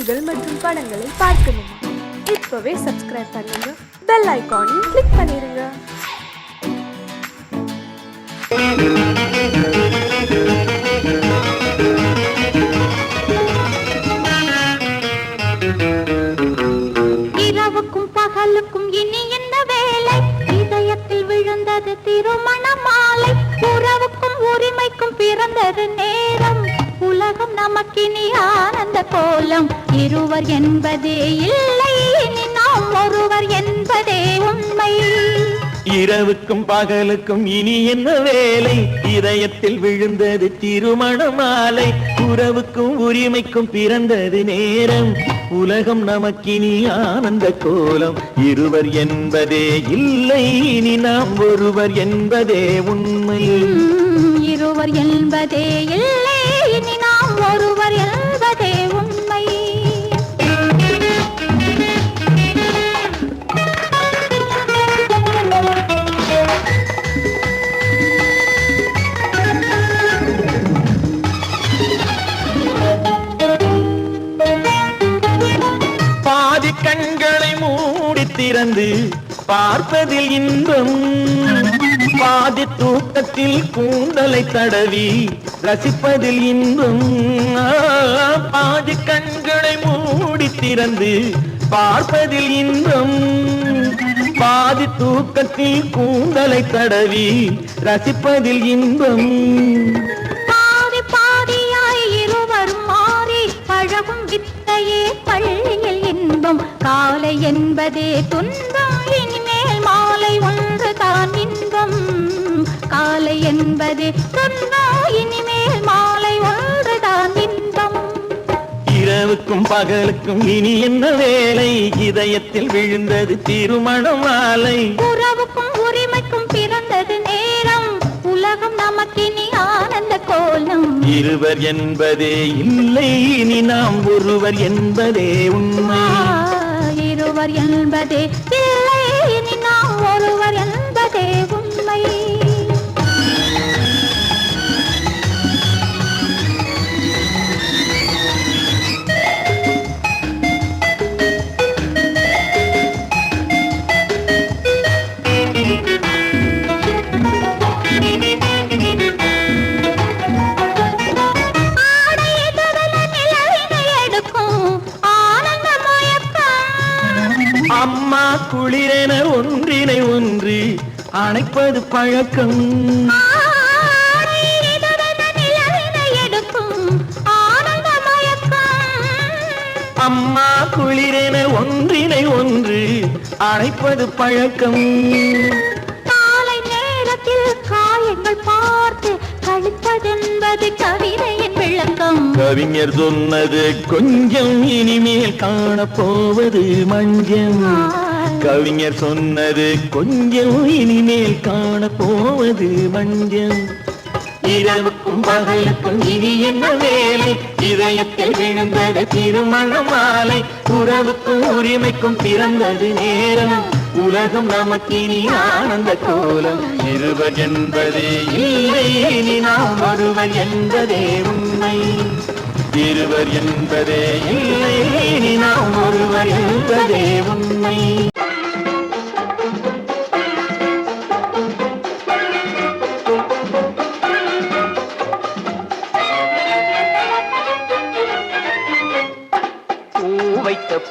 நிகழ்ச்சிகள் மற்றும் படங்களை பார்க்கணுமா? இப்பவே சப்ஸ்கிரைப் பண்ணுங்க, பெல் ஐகானையும் கிளிக் பண்ணிருங்க. இரவுக்கும் பகலுக்கும் இனி என்ன வேலை? இதயத்தில் விழுந்தது திருமண மாலை. உறவுக்கும் உரிமைக்கும் பிறந்தது நேரம். உலகம் நமக்கினி ஆனந்த கோலம். இருவர் என்பதே இல்லை, இனி நாம் ஒருவர் என்பதே உண்மை. இரவுக்கும் பகலுக்கும் இனி என்ன வேலை? இதயத்தில் விழுந்தது திருமண மாலை. உறவுக்கும் உரிமைக்கும் பிறந்தது நேரம். உலகம் நமக்கினி ஆனந்த கோலம். இருவர் என்பதே இல்லை, இனி நாம் ஒருவர் என்பதே உண்மை. இருவர் என்பதே இல்லை, இனி நாம் ஒருவர் என்பதே உண்மை. பாதி கண்களை மூடி திறந்து பார்ப்பதில் இன்பம். பாதி தூக்கத்தில் கூந்தலை தடவி ரசிப்பதில் இன்பம். பாதி கண்களை மூடி திறந்து பார்ப்பதில் இன்பம். பாதி தூக்கத்தில் கூந்தலை தடவி ரசிப்பதில் இன்பம். பாதி பாதியாய் இருவரும் மாறி பழகும் வித்தையே பள்ளியில் இன்பம். காலை என்பதே துன்பம், இனிமேல் மாலை ஒன்று தான் இன்பம். காலை என்பதே துன்பம், இனிமேல் மாலை ஒன்று தான் இன்பம். இரவுக்கும் பகலுக்கும் இனி என்ன வேலை? இதயத்தில் விழுந்தது திருமண மாலை. உறவுக்கும் உரிமைக்கும் பிறந்தது நேரம். உலகம் நமக்கினி ஆனந்த கோலம். இருவர் என்பதே இல்லை, இனி நாம் ஒருவர் என்பதே உண்மை. இருவர் என்பதே இல்லை, இனி நாம் ஒருவர் என்பதே உண்மை. அம்மா குளிரென ஒன்றினை ஒன்று அணைப்பது பழக்கம். அம்மா குளிரென ஒன்றினை ஒன்று அணைப்பது பழக்கம். காலை நேரத்தில் காயங்கள் பார்த்து கழிப்பதென்பது கவிதையின் விளக்கம். கவிஞர் சொன்னது கொஞ்சம், இனிமேல் காணப்போவது மஞ்சம். கவிஞர் சொன்னது கொஞ்சம், இனிமேல் காணப்போவது மஞ்சம். இரவுக்கும் பகலுக்கும் இனி என்ன வேலை? இதயத்தில் விழுந்தது திருமண மாலை. உறவுக்கும் உரிமைக்கும் பிறந்தது நேரம். உலகம் நமக்கினி ஆனந்த கோலம். இருவர் என்பதே இல்லை, இனி நாம் ஒருவர் என்பதே உண்மை. இருவர் என்பதே இல்லை, இனி நாம் ஒருவர் என்பதே உண்மை.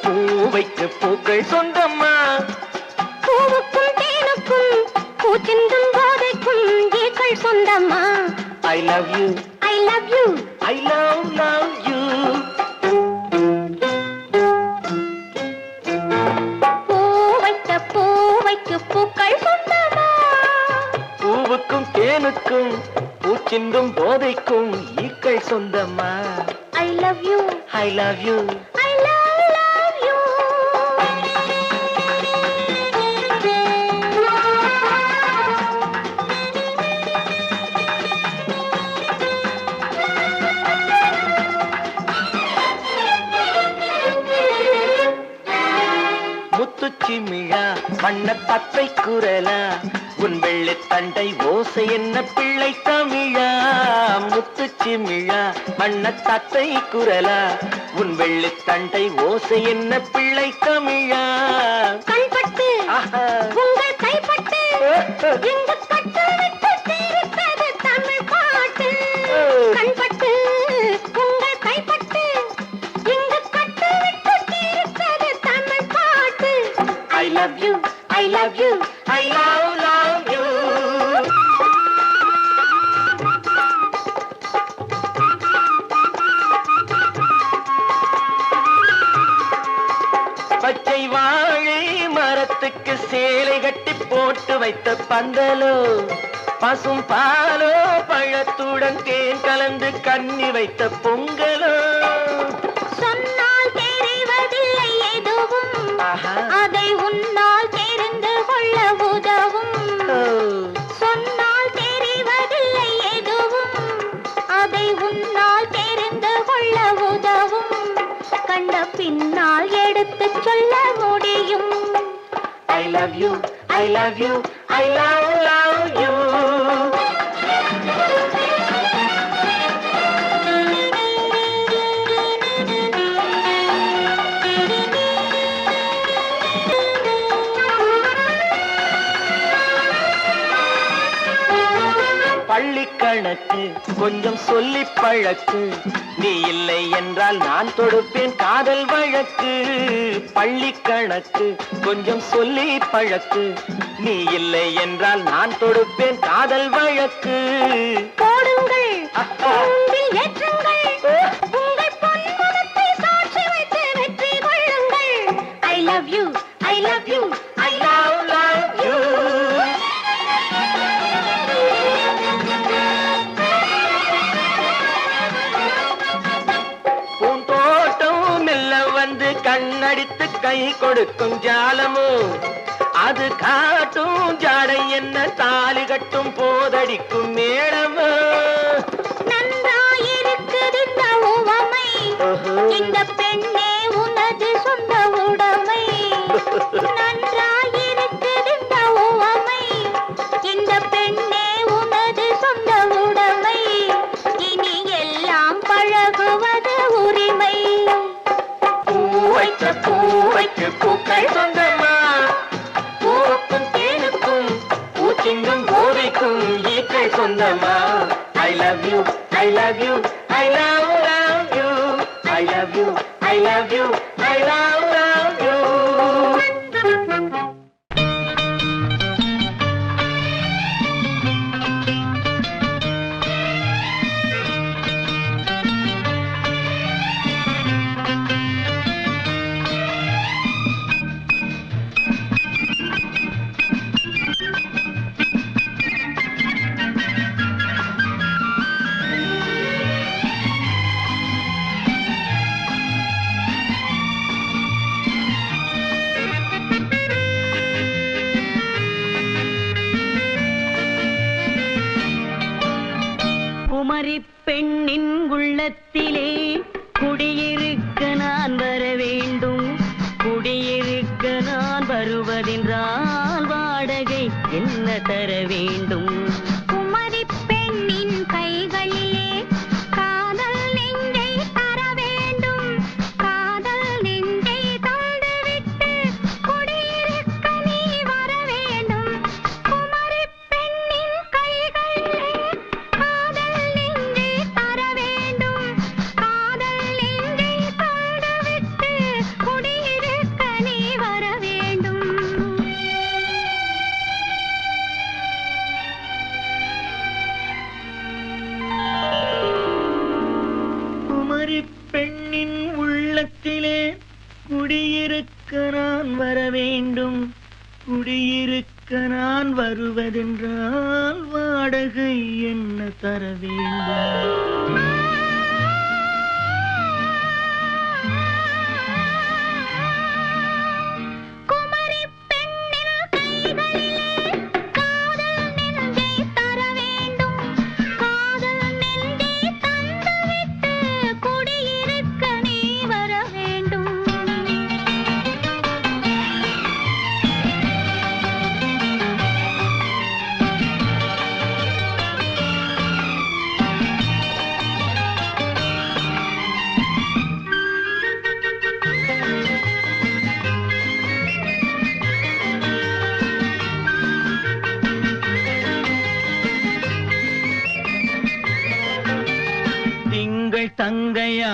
பூவைக்கு பூக்கள் சொந்தம்மா. பூவுக்கும் தேனுக்கும் பூச்சிந்தும் போதைக்கும் ஈக்கள் சொந்தம்மா. I love you, I love you, I love you. பூவைக்கு பூக்கள் சொந்தம்மா. பூவுக்கும் தேனுக்கும் பூச்சிந்தும் போதைக்கும் ஈக்கள் சொந்தம்மா. I love you, I love you, I love you. முத்து முத்துச்சிமிழா வண்ண தத்தை குரலா உன் வெள்ளி தண்டை ஓசை என்ன பிள்ளை தமிழா முத்துச்சிமிழா வண்ண தத்தை குரலா உன் வெள்ளி தண்டை ஓசை என்ன பிள்ளை தமிழா கண்பட்டு உங்கள் கைப்பட்டு இங்கு கட்டு விட்டு தீர்த்தது தமிழ் பாட்டு கண்பட்டு உங்கள் கைப்பட்டு இங்கு கட்டு விட்டு தீர்த்தது தமிழ் பாட்டு I love you, I love you, I love you. பச்சை வாழை மரத்துக்கு சேலை கட்டி போட்டு வைத்த பந்தலோ பசும் பாலோ பழத்துடன் தேன் கலந்து கண்ணி வைத்த பொங்கலோ சொன்னால் தெரிவதில்லை எதுவும் அதை உன்னால் தெரிந்து கொள்ள உதவும் சொன்னால் தெரிவதில்லை எதுவும் அதை உன்னால் தெரிந்து கொள்ள உதவும் கண்ட பின்னால் எடுத்து சொல்ல முடியும் I love you, I love you, I love you. பள்ளி கணக்கு கொஞ்சம் சொல்லி பழக்கு நீ இல்லை என்றால் நான் தொடுப்பேன் காதல் வழக்கு பள்ளி கணக்கு கொஞ்சம் சொல்லி பழக்கு நீ இல்லை என்றால் நான் தொடுப்பேன் காதல் வழக்கு போடுங்கள் கூண்டில் ஏற்றுங்கள் உங்கள் பொன்முகத்தை சாட்சி வைத்து வெற்றி கொள்ளுங்கள் I love you, I love you, I love you. பூந்தோட்டம் மெல்ல வந்து கண்ணடித்து கை கொடுக்கும் ஜாலமோ அது காட்டும் ஜாடை என்ன தாலி கட்டும் போதடிக்கும் மேடமோ நன்றாயிருக்குது இந்த உவமை இந்த பெண்ணே உனது சொந்த உடைமை நன்றாயிருக்குது இந்த உவமை இந்த பெண்ணே உனது சொந்த உடைமை இனி எல்லாம் பழகுவது உரிமை பூவைக்கு பூக்கள் சொந்தமா பூவுக்கும் தேனுக்கும் பூச்சிங்கும் போதைக்கும் ஈக்கள் சொந்தமா I love you, I love you, I love you, I love you, I love you, I love you. Kumari பெண்ணின் உள்ளத்திலே குடியிருக்க நான் வர வேண்டும் குடியிருக்க நான் வருவதென்றால் வாடகை என்ன தர வேண்டும் குமரி பெண்ணின் கைகளிலே காதல் நெஞ்சை தர வேண்டும் காதல் நெஞ்சை தந்துவிட்டு குடியிருக்க நீ வர வேண்டும் குமரி பெண்ணின் கைகளிலே காதல் நெஞ்சை தர வேண்டும் காதல் நெஞ்சை தந்துவிட்டு குடியிருக்க நீ வர வேண்டும் குமரி பெண்ணின் உள்ளத்திலே குடியிருக்க நான் வர வேண்டும் குடியிருக்க நான் வருவதென்றால் வாடகை என்ன தர வேண்டும் குமரி பெண்ணின் கைகளிலே காதல் நெஞ்சை தர வேண்டும் காதல் நெஞ்சை தந்துவிட்டு குடியிருக்க நீ வர வேண்டும்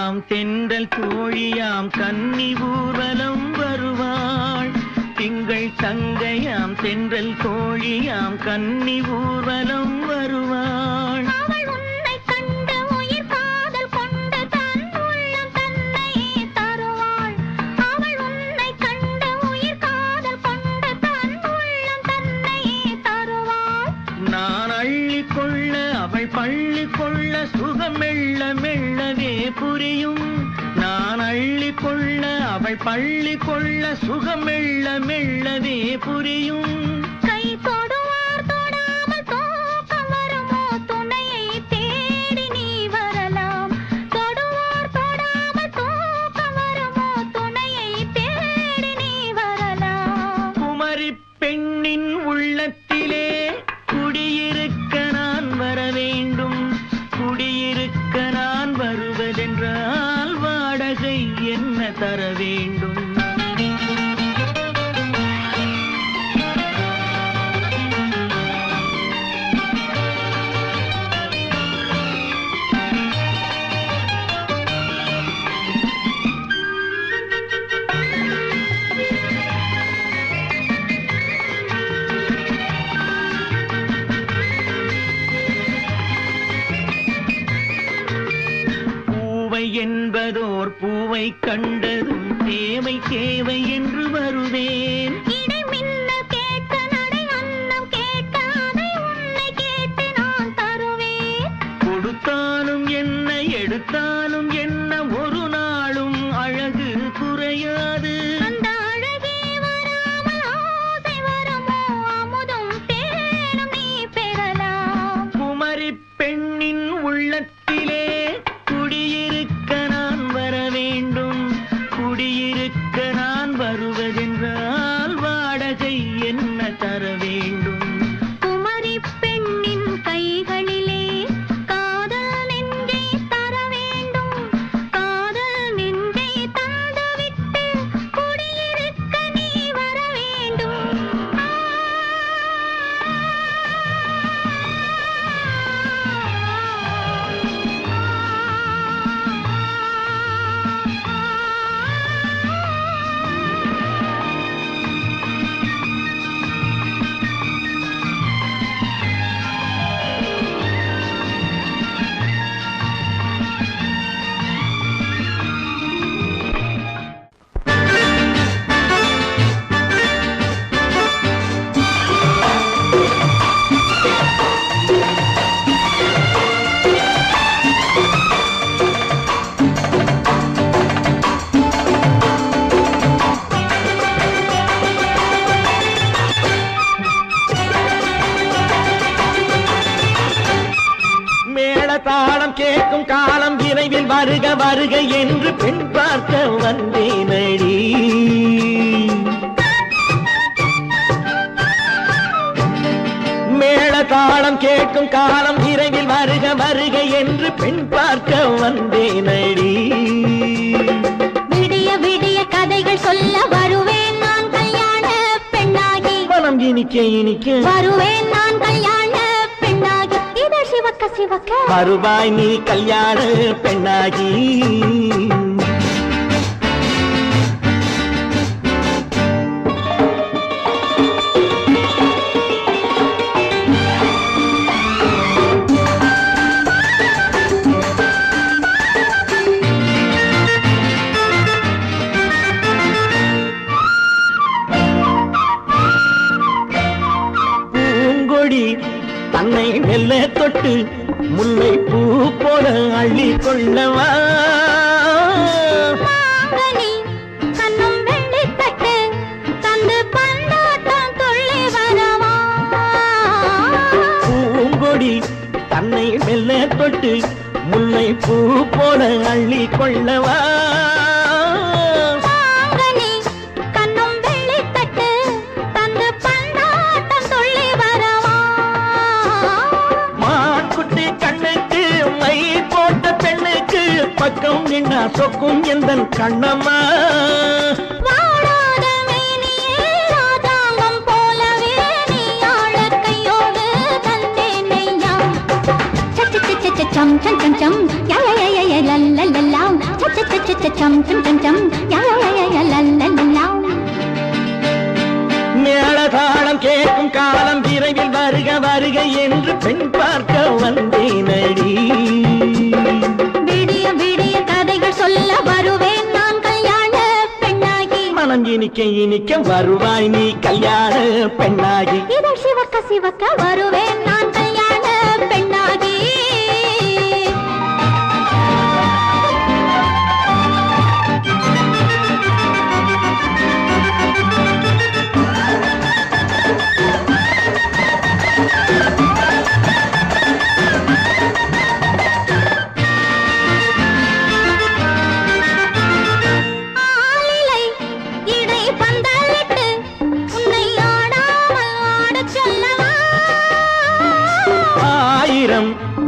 சங்கையாம் தென்றல் தோழியாம் கன்னி ஊர்வலம் வருவாள். திங்கள் சங்கையாம் தென்றல் தோழியாம் கன்னி ஊர்வலம் வருவாள். அவள் உன்னை கண்டு உயிர் காதல் கொண்டு தன் உள்ளம் தன்னை தருவாள். அவள் உன்னை கண்டு உயிர் காதல் கொண்டு தன் உள்ளம் தன்னை தருவாள். நான் அள்ளிக்கொள்ள அவள் பள்ளிக்கொள்ள சுகம் மெல்ல மெல்லவே புரியும். நான் அள்ளிக்கொள்ள அவள் பள்ளிக்கொள்ள சுகம் மெல்ல மெல்லவே புரியும். கை தொடுவார் தொடாமல் தூக்கம் வருமோ துணையை தேடி நீ வரலாம். தொடுவார் தொடாமல் தூக்கம் வருமோ துணையை தேடி நீ வரலாம். குமரி பெண்ணின் உள்ளத்திலே குடியிருக்க நான் வர வேண்டும். குடியிருக்க நான் வருவதென்றால் வாடகை என்ன தர வேண்டும்? என்பதோர் பூவை கண்டதும் தேவை தேவை என்று வருவேன். இடை மின்னல் கேட்க நடை அன்னம் கேட்க அதை உன்னை கேட்டு நான் தருவேன். கொடுத்தாலும் என்ன எடுத்தாலும் என்ன ஒரு நாளும் அழகு குறையாது. அந்த அழகே வராமல் ஆசை வருமோ அமுதும் தேனும் நீ பெறலாம். குமரி பெண்ணின் உள்ளத்திலே குடியிருக்க நான் வர வேண்டும். குடியிருக்க நான் வருவதென்றால் வாடகை என்ன தர வேண்டும்? குமரி பெண்ணின் கைகளிலே காதல் நெஞ்சை தர வேண்டும். காதல் நெஞ்சை தந்துவிட்டு குடியிருக்க நீ வர வேண்டும். தாளம் கேட்கும் காலம் விரைவில் வருக வருக என்று பெண் பார்க்க வந்தேனடி. மேள தாளம் கேட்கும் காலம் விரைவில் வருக வருக என்று பெண் பார்க்க வந்தேனடி. விடிய விடிய கதைகள் சொல்ல வருவேன் நான் கல்யாண பெண்ணாகி. மனம் இனிக்க இனிக்க வருவேன் நான் கல்யாண பெண்ணாகி. இதழ் சிவக்க சிவக்க வருவாய் நீ கல்யாண பெண்ணாகி. பூங்கொடி தன்னை மெல்ல தொட்டு முல்லை பூ போல அள்ளி கொள்ளவா. மாங்கனி கண்ணும் வெள்ளி தட்டு தந்து பந்தாட்டம் துள்ளி வரவா. பூங்கொடி தன்னை மெல்ல தொட்டு முல்லை பூ போல அள்ளி கொள்ளவா. மாங்கனி கண்ணும் வெள்ளி தட்டு தந்து பந்தாட்டம் துள்ளி வரவா. மான்குட்டி கண்ணுக்கு மை போட்ட பெண்ணுக்கு பக்கம் நின்னா சொக்கும் எந்தன் கண்ணம்மா. வாழாத மேனியே ராஜாங்கம் போலவே நீ ஆள கையோடு தந்தேன் நெய்யா. சம் சம் சம் சம் யா யா யா யா லல்லல்லா. மேளதாளம் கேட்கும் காலம் விரைவில் வருக வருக என்று பெண் பார்க்க வந்தேனடி. விடிய விடிய கதைகள் சொல்ல வருவேன் நான் கல்யாண பெண்ணாகி. மனம் இனிக்க இனிக்க வருவாய் நீ கல்யாண பெண்ணாகி. இதழ் சிவக்க சிவக்க வருவேன் நான் கல்யாண பெண்ணாகி.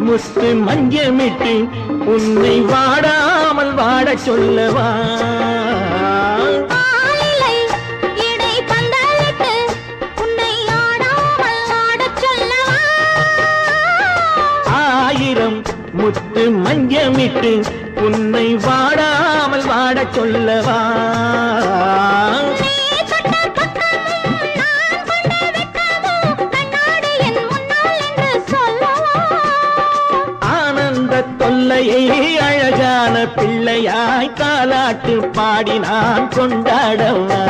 முத்து மஞ்சமிட்டு உன்னை வாடாமல் வாட சொல்லவா. ஆயிரம் முத்து மஞ்சமிட்டு உன்னை வாடாமல் வாட சொல்லவா. தொல்லையை அழகான பிள்ளையாய் தாலாட்டு பாடி நான் கொண்டாடவா.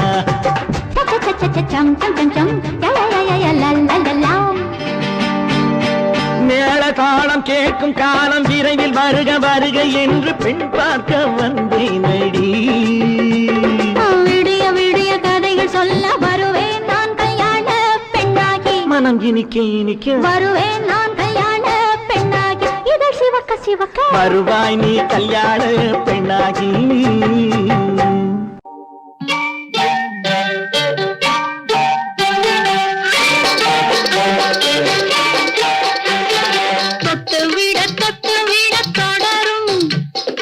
மேளதாளம் கேட்கும் காலம் விரைவில் வருக வருக என்று பெண் பார்க்க வந்தேனடி. விடிய விடிய கதைகள் சொல்ல வருவேன் நான் கல்யாண பெண்ணாகி. மனம் இனிக்க இனிக்க வருவேன் நான் கல்யாண பெண்ணாகி. இதழ் சிவக்க சிவக்க வருவாய் நீ கல்யாண பெண்ணாகி. தொட்டு விட தொடரும்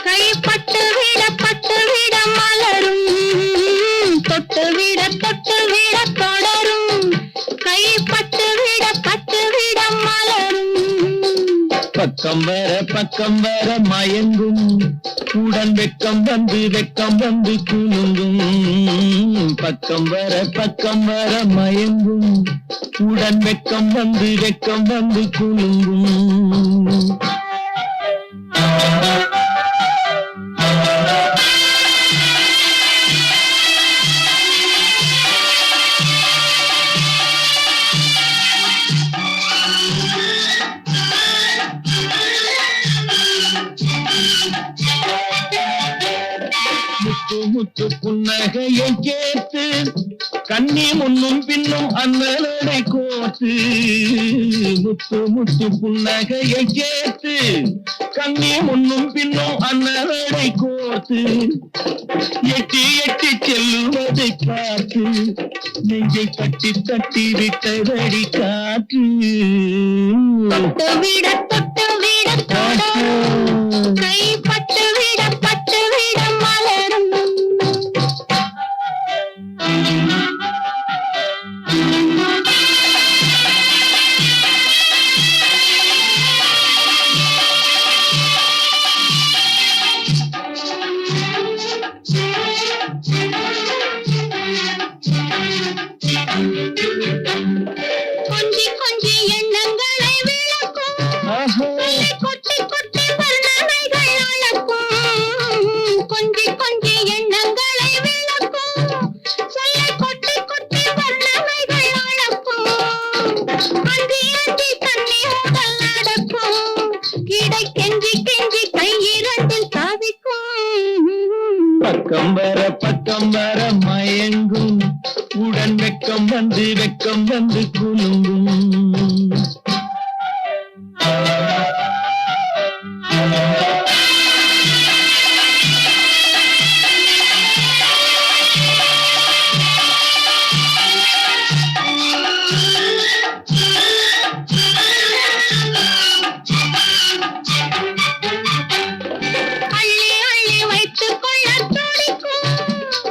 கைப்பட்டு விட மலரும். தொட்டு விட தொடரும் கைப்பட்டு விட மலரும். பக்கம் வர மயங்கும் உடன் வெக்கம் வந்து குலுங்கும். பக்கம் வர மயங்கும் உடன் வெக்கம் வந்து குலுங்கும். முத்து புன்னகையை கேட்டு கண்ணி முன்னும் பின்னும் அண்ணலடை கோத்து. முத்து புன்னகையை கேட்டு கண்ணி முன்னும் பின்னும் அண்ணலடை கோத்து. எட்டி செல்லுவதை பார்த்து நெஞ்சை தட்டி விட்டதடி காற்று. தொட்டு விட கைப்பட்டு விட மலரும். கொஞ்சி எண்ணங்களை விளக்கும். கொட்டி வர்ணனைகள் அளக்கும். கொஞ்சி எண்ணங்களை விளக்கும். சொல்ல கொட்டி வர்ணனைகள் அளக்கும். அந்தி தண்ணி உடல் நடக்கும். இடை கெஞ்சி கையிரண்டில் சாதிக்கும். பக்கம் வர மயங்கும் உடன் வெக்கம் வந்து குலுங்கும்.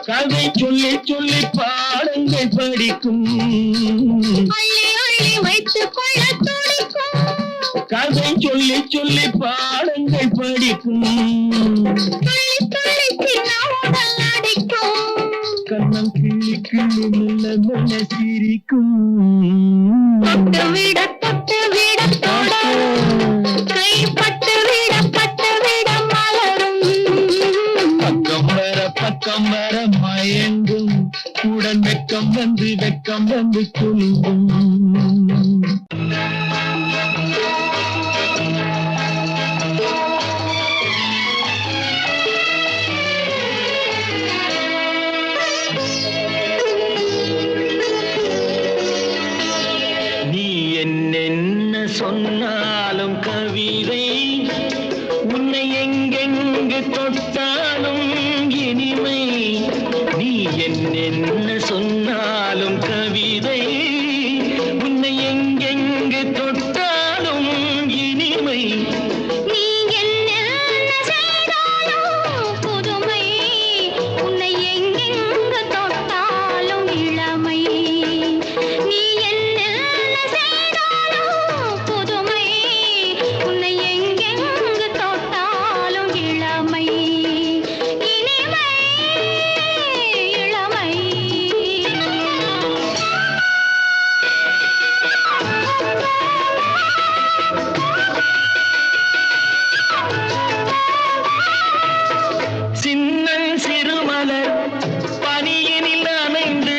கதை சொல்லி பாடங்கள் படிக்கும். வைத்துக் கொள்ள துடிக்கும். கதை சொல்லி சொல்லி பாடங்கள் படிக்கும் கண்ணம் கிள்ளி கிள்ளி மெல்ல மெல்ல சிரிக்கும் தொட்டு விட தொட கைப்பட்டு விட மலரும் பக்கம் வர மயங்கும் உடன் வெக்கம் வந்து குலுங்கும் சொன்னாலும் கவிதை உன்னை எங்கெங்கு தொட்டாலும் இனிமை நீ என்ன சொன்னாலும் கவிதை உன்னை எங்கெங்கு தொட்டாலும் இனிமை நீ என்ன செய்தாலும் புதுமை உன்னை எங்கெங்கு தொட்டாலும் இளமை நீ என்ன செய்தாலும் புதுமை உன்னை எங்கெங்கு தொட்டாலும் இளமை இனிமை இளமை சின்னன் சிறுமலர் பனியினில் அணைந்து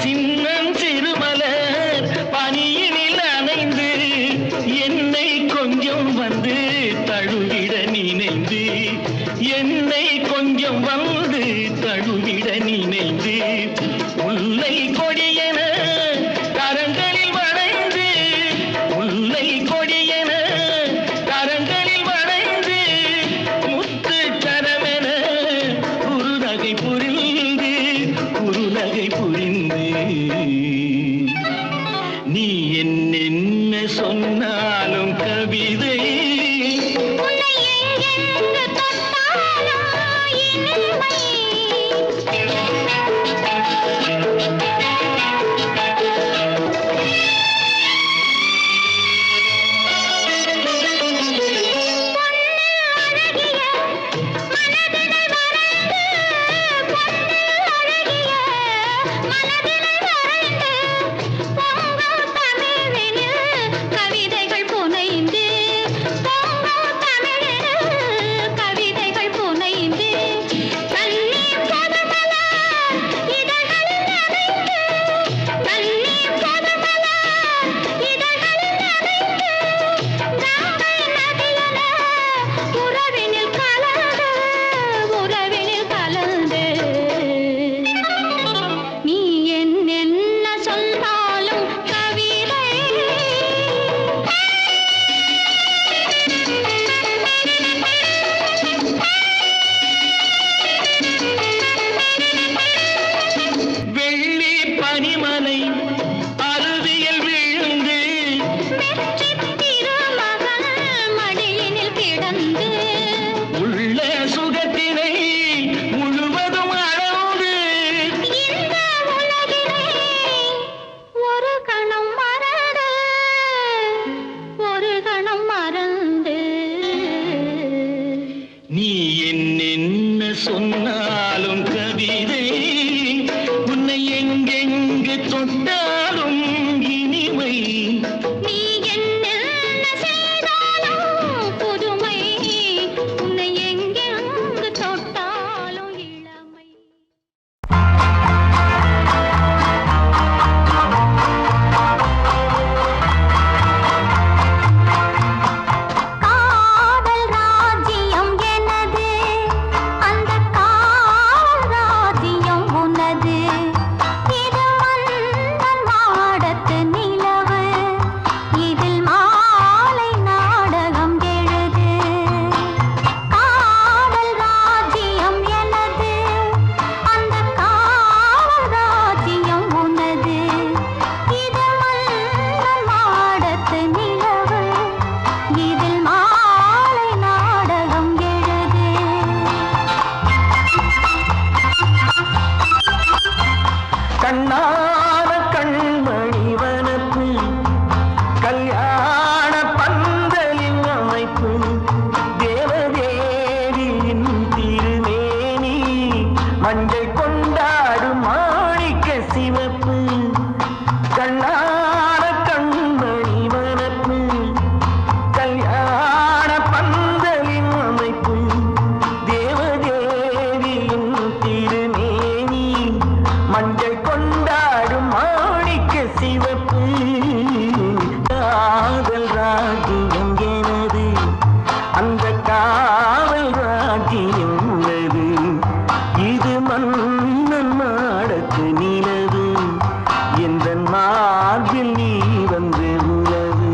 சின்னன் சிறுமலர் பனியினில் அணைந்து என்னை கொஞ்சம் வந்து தழுவிட நினைந்து என்னை கொஞ்சம் வந்து தழுவிட நினைந்து முல்லை கொடியென கரங்களில் வளைந்து முல்லை கொடியென கரங்களில் வளைந்து முத்து கரமென குறுநகை புரிந்து நீ என்ன சொன்னாலும் கவிதை உன்னை எங்கெங்கு தொட்டாலும் இனிமை கவிதைகள் புனைந்து கவிதைகள் புனைந்து தண்ணீர் பொதுமல இதழ்களில் நனைந்து தண்ணீர் பொதுமல இதழ்களில் நனைந்து கங்கை நதியென உறவினில் கலந்து நீ என்ன சொன்னாலும் கவிதை வெள்ளி பனிமலை அருவியில் விழுந்து வெற்றி திருமகள் மடியினில் கிடந்து உள்ள சுகத்தினை முழுவதும் அளந்து இந்த உலகினை ஒரு கணம் மறந்து நீ என்ன சொன்னாலும் கவிதை உன்னை எங்கெங்கு தொட்டாலும் இனிமை நீ என்ன செய்தாலும் புதுமை உன்னை எங்கெங்கு தொட்டாலும் இளமை காதல் ராஜ்யம் எனது அந்த காதல் ராஜ்யம் மஞ்சள் கொண்டாடும் மாணிக்க சிவப்பு கண்ணான கண்மணி வனப்பு கல்யாண பந்தலின் அமைப்பு தேவதேவியின் திருமேனி மஞ்சள் கொண்டாடும் மாணிக்க சிவப்பு காதல் ராஜ்யம் எனது அந்த காவல் ராஜ்யம் உள்ளது இது மன்னன் மாடத்து நிலவு எந்த மார்பில் நீ வந்து உலவு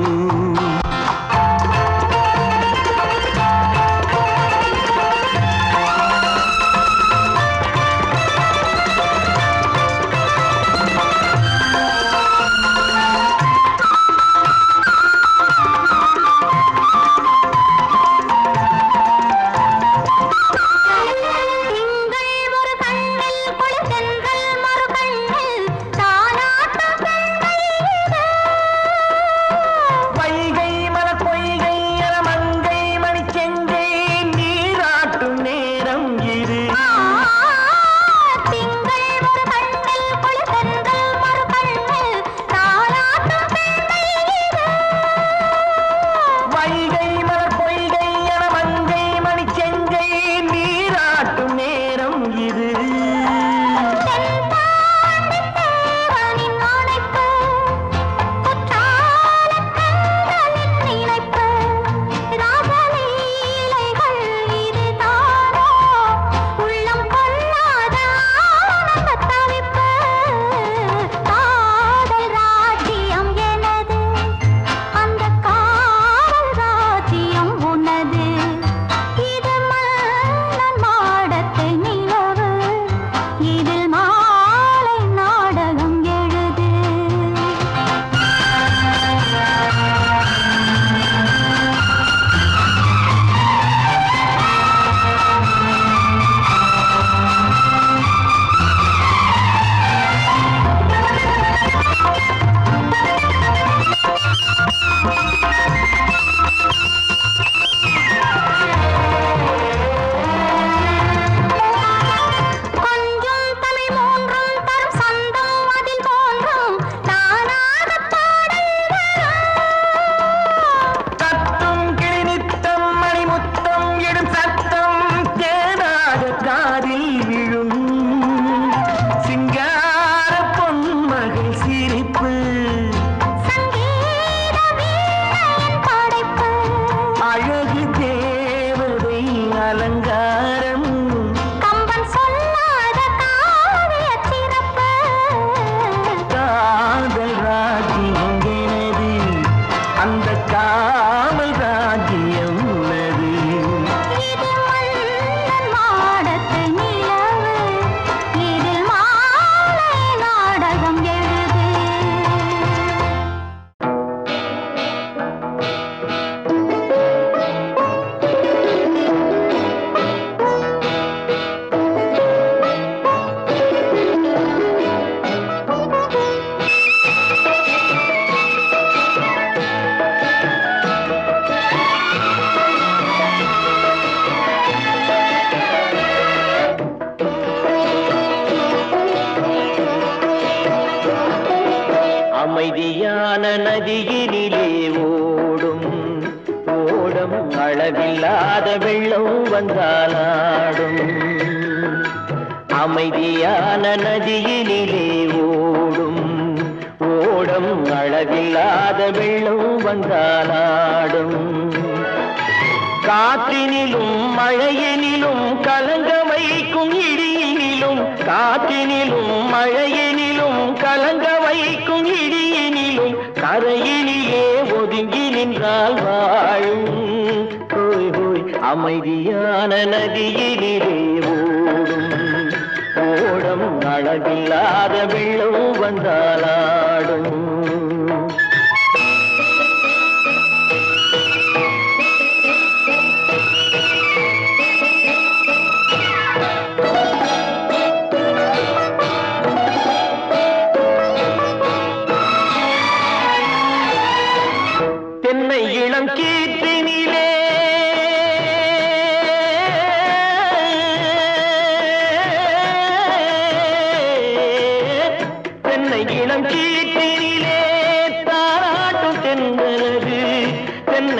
திங்கள் ஒரு கண்ணில் குளிர்தென்றல் மறு கண்ணில் தாலாட்டும் பெண்மை இது. வைகை மல பொய்கை என மங்கை மணிச்செங்கை நீராட்டும் நேரம் இது திங்கள் ஒரு கண்ணில் குளிர்தென்றல் மறு கண்ணில் தாலாட்டும் பெண்மை இது. வைகை மல பொய்கை என மங்கை மணிச்செங்கை நீராட்டும் நேரம் இது தென்பாண்டித் தேவனின் அணைப்பு, குற்றாலக் கண்களின் நினைப்பு, ராசலீலைகள் இதுதானோ, உள்ளம் கொள்ளாத ஆனந்தத் தவிப்பு. காதல் ராஜ்யம் எனது, அந்தக் காவல் ராஜ்யம் உனது. இது மன்னன் மாடத்து நிலவு, இதில் மாலை நாடகம் எழுது. கொஞ்சம் தமிழ் மூன்றும் தரும் சந்தம் அதில் தோன்றும் தானாகப் பாடல் வரும். தத்தும் கிளிநித்தம் மணிமுத்தம் எடும் சத்தம் தேனாக காதில் விழும் சிங்கார பொன்மகள் சிரிப்பு சங்கீத வீணையின் படைப்பு, அழகு தேவதை அலங்காரம் கம்பன் சொல்லாத காவியச் சிறப்பு. காதல் ராஜ்யம் எனது அந்த காவல் ராஜ்யம் உள்ளது இது மன்னன் மாடத்து நிலவு, இதில் மாலை நாடகம் எழுது. அமைதியான நதியினிலே ஓடும் ஓடம் அளவில்லாத வெள்ளம் வந்தாலாடும் அமைதியான நதியினிலே ஓடும் ஓடம் அளவில்லாத வெள்ளம் வந்தாலாடும் காற்றினிலும் மழையினிலும் கலங்க வைக்கும் இடியினிலும் காற்றினிலும் மழையினிலும் கலங்க வைக்கும் இடியினிலும் கரையினிலே ஒதுங்கி நின்றால் வாழும் ஹோய் ஹோய் அமைதியான நதியினிலே ஓடும் ஓடம் அளவில்லாத வெள்ளம் வந்தாலாடும் தென்னை இளம் கீற்றினிலே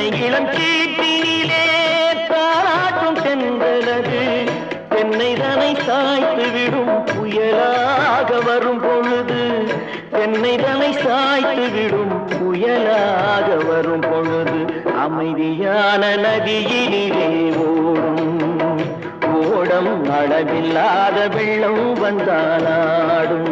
தன்னை இளம் கீட்டினிலே தாராட்டும் தென்றலது தென்னை தனை சாய்த்து விடும் புயலாக வரும் பொழுது தென்னை தனை சாய்த்து விடும் புயலாக வரும் பொழுது அமைதியான நதியினிலே ஓடம் அளவில்லாத வெள்ளம் வந்தாலாடும்.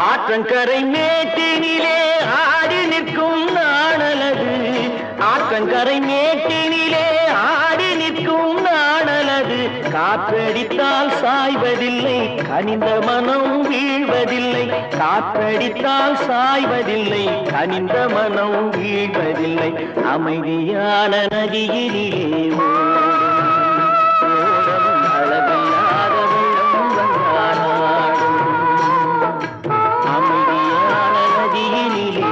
ஆற்றங்கரை மேட்டினிலே ஆடி நிற்கும் நாணலது ஆற்றங்கரை மேட்டினிலே ஆடி நிற்கும் நாணலது காற்றடித்தால் சாய்வதில்லை கனிந்த மனம் வீழ்வதில்லை காற்றடித்தால் சாய்வதில்லை கனிந்த மனம் வீழ்வதில்லை அமைதியான நதியினிலே ஓடும் அளவில்லாத வெள்ளம் வந்தாலாடும். அமைதியான நதியினிலே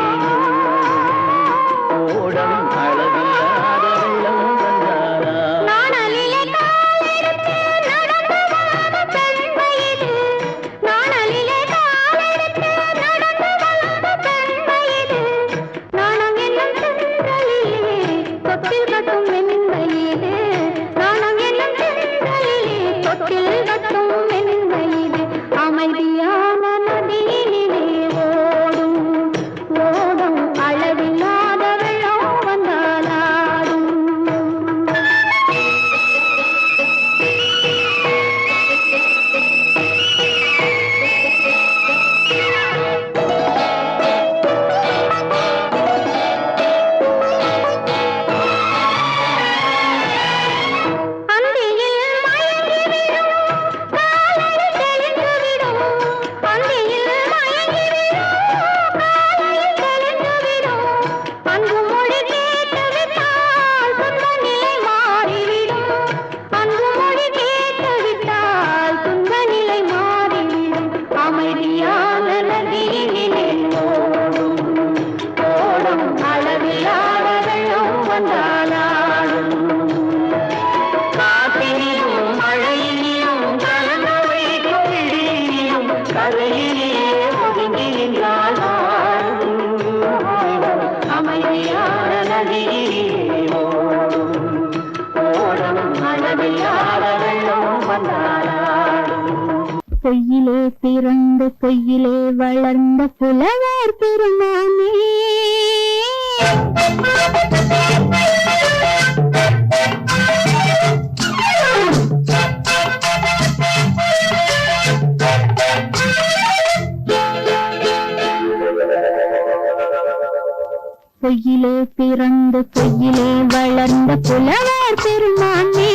ஓடம் அளவில்லாத வெள்ளம் வந்தாலாடும். நாணலிலே காலெடுத்து நடந்து வளர்ந்த பெண் வயது நாணலிலே காலெடுத்து நடந்து வளர்ந்த பெண் வயது நாணம் என்னும் சென்றலிலே தொட்டில் கட்டும் என் வயது நாணம் என்னும் சென்றலிலே தொட்டில் கட்டும் என் வயது அமைதியான நதியினிலே ஓடும் அளவில்லாத வெள்ளம் வந்தாலாடும். அந்தியில் மயங்கிவிடும் காலையில் தெளிந்துவிடும் அந்தியில் மயங்கிவிடும் காலையில் தெளிந்துவிடும் அன்பு மொழி கேட்டுவிட்டால் துன்ப நிலை மாறிவிடும் அன்பு மொழி கேட்டுவிட்டால் துன்ப நிலை மாறிவிடும் அமைதியான நதியினிலே ஓடும் அளவில்லாத வெள்ளம் வந்தாலாடும். காற்றினிலும் மழையினிலும் கலந்து வைக்கும் இடியிலும் கரையிலே ஒதுங்கி நின்றால் அமைதியான நதியிலே ஓடும் அளவில்லாத வெள்ளம் வந்தாலாடும். பொய்யிலே பிறந்து பொய்யிலே வளர்ந்த புலவர் பெருமானே பொய்யிலே பிறந்து பொய்யிலே வளர்ந்த புலவர் பெருமானே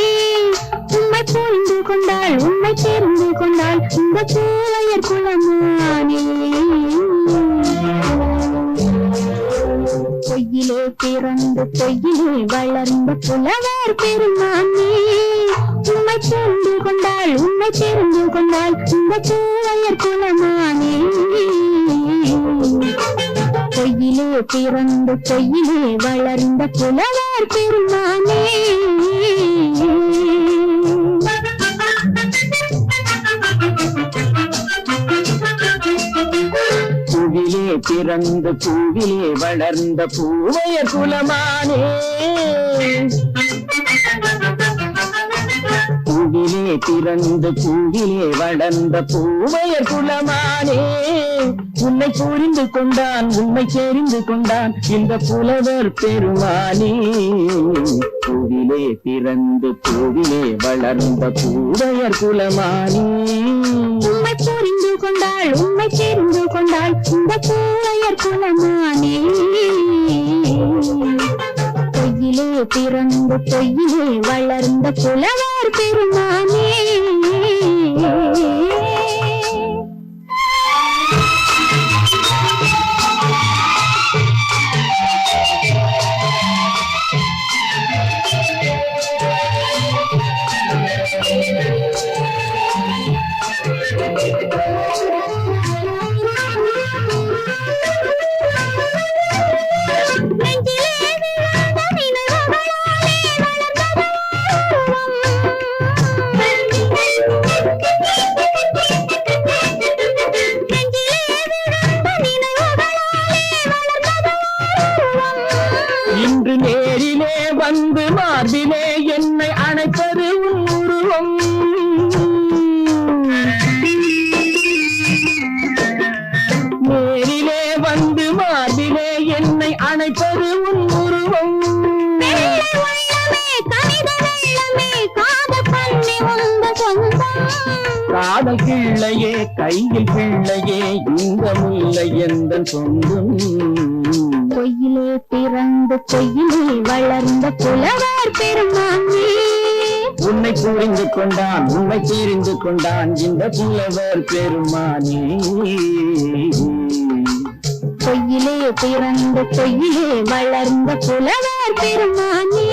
உம்மை புரிந்து கொண்டால் உம்மை தெரிந்து கொண்டால் இந்த பூவையர் குலமானே பொய்யிலே பிறந்து பொய்யிலே வளர்ந்த புலவர் பெருமானே உம்மை புரிந்து கொண்டால் உம்மை தெரிந்து கொண்டால் இந்த பூவையர் குலமானே பொய்யிலே பிறந்து பொய்யிலே வளர்ந்த புலவர் பெருமானே பூவிலே பிறந்து பூவிலே வளர்ந்த பூவையர் குலமானே பூவிலே பிறந்து பூவிலே வளர்ந்த பூவையர் குலமானே உன்னை புரிந்து கொண்டான் உன்னை தெரிந்து கொண்டான் இந்த புலவர் பெருமானே பூவிலே பிறந்து பூவிலே வளர்ந்த பூவையர் குலமானே உம்மை புரிந்து கொண்டாள் உம்மை தெரிந்து கொண்டாள் இந்த பூவையர் குலமானே பொய்யிலே பிறந்து பொய்யிலே வளர்ந்த புலவர் பெருமானே மார்பிலே என்னை அணைப்பது உன் உருவம். நேரிலே வந்து மார்பிலே என்னை அணைப்பது உன் உருவம். காதல் கிள்ளையே கையில் பிள்ளையே இந்த முல்லை எந்த சொந்தம். பொய்யிலே பிறந்து பொய்யிலே வளர்ந்த புலவர் பெருமானே. உன்னை புரிந்து கொண்டான் உன்னை தெரிந்து கொண்டான் இந்த புலவர் பெருமானே. பொய்யிலே பிறந்து பொய்யிலே வளர்ந்த புலவர் பெருமானே.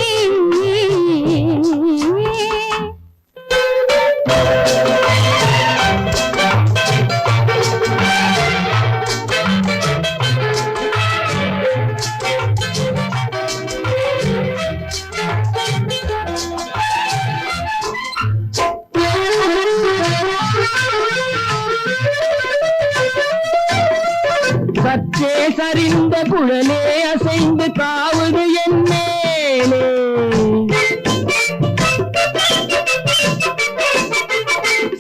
சற்றே சரிந்த குழலே அசைந்து காவுது என் மேலே.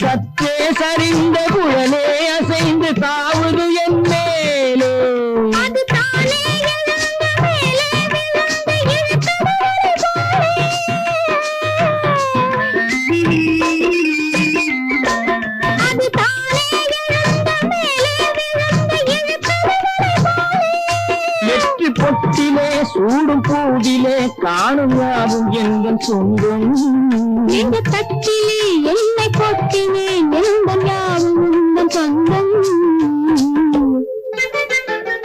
சற்றே சரிந்த குழலே அசைந்து காவுது என் மேலே. பொட்டிலே சூடும் பூவிலே காணும் யாவும் எங்கள் சொந்தம். இந்த தட்டிலே என்னை கொட்டினேன் எங்கள் யாவும் உங்கள் சொந்தம்.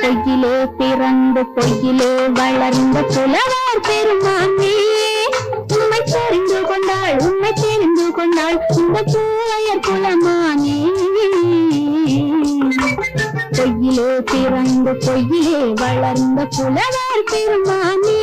பொய்யிலே பிறந்து பொய்யிலே வளர்ந்த புலவர் பெருமானே. உண்மை தெரிந்து கொண்டாள் உண்மை தெரிந்து கொண்டாள் இந்த பூவையர் குலமானே. பொய்யிலே பிறந்து பொய்யிலே வளர்ந்த புலவர் பெருமானே.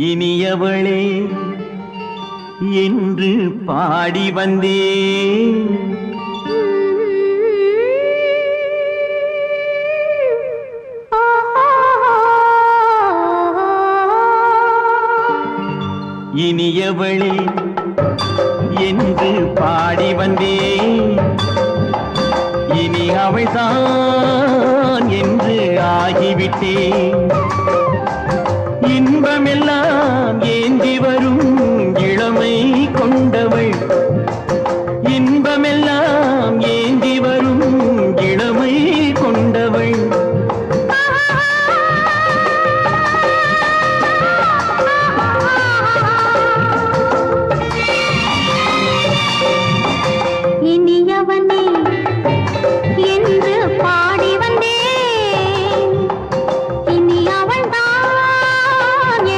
இனியவளே என்று பாடி வந்தேன். இனியவளே என்று பாடி வந்தேன். இனி அவள்தான் என்று ஆகிவிட்டேன். இன்பமெல்லாம் ஏந்தி வரும் இளமை கொண்டவள். இன்பமெல்லாம் ஏந்தி வரும் இளமை கொண்டவள். இனியவனே என்று பாடி வந்தேன். இனி அவள்தான்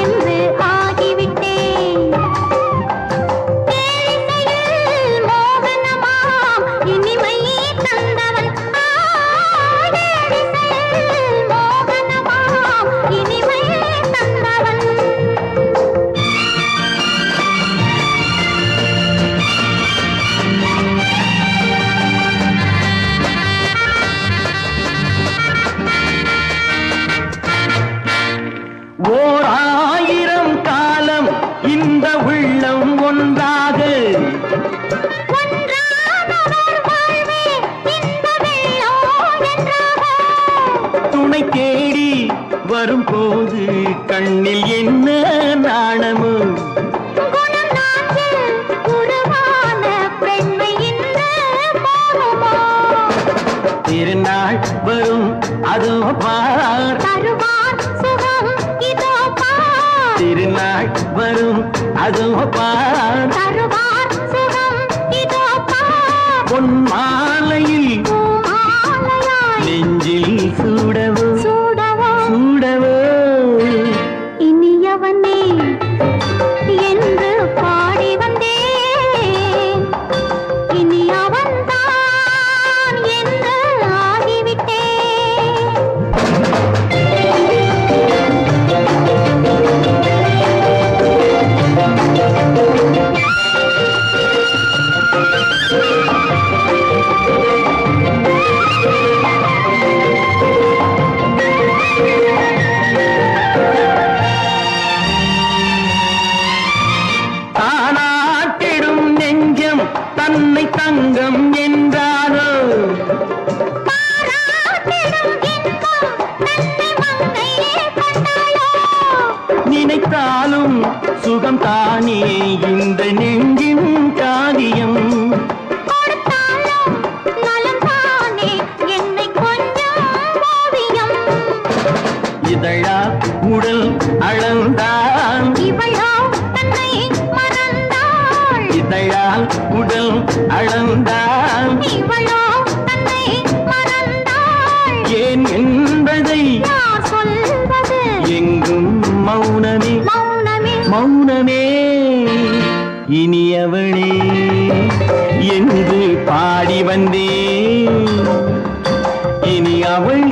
என்று ஆகிவிட்டேன். தேனிசையில் மோகனமாம் இனிமை தந்தவன். தேனிசையில் மோகனமாம் இனிமை தந்தவன். ஓர் ஆயிரம் காலம் இந்த உள்ளம் ஒன்றாக துணை தேடி வரும்போது கண்ணில் என்ன நாணமோ. திருநாள் வரும் அதோ பார். திருநாள் வரும் அதோ பார். பொன் மாலையில் நெஞ்சில் சூட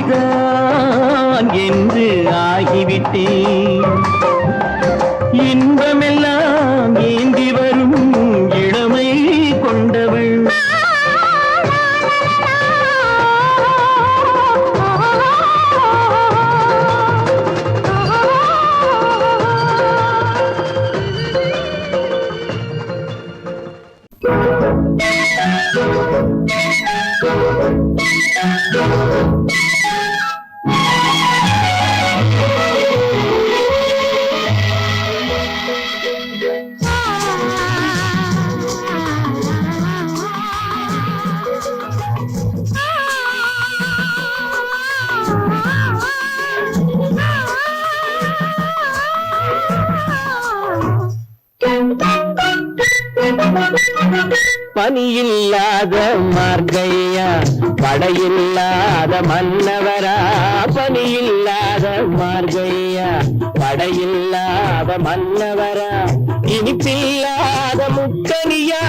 நீதான் என்று ஆகிவிட்டேன். இன்பமெல்லாம் ஏந்தி வரும் இளமை கொண்டவள். பனியில்லாத மார்கையா படையில்லாத மன்னவரா. பனியில்லாத மார்கையா படையில்லாத மன்னவரா. இனிப்பில்லாத முக்கனியா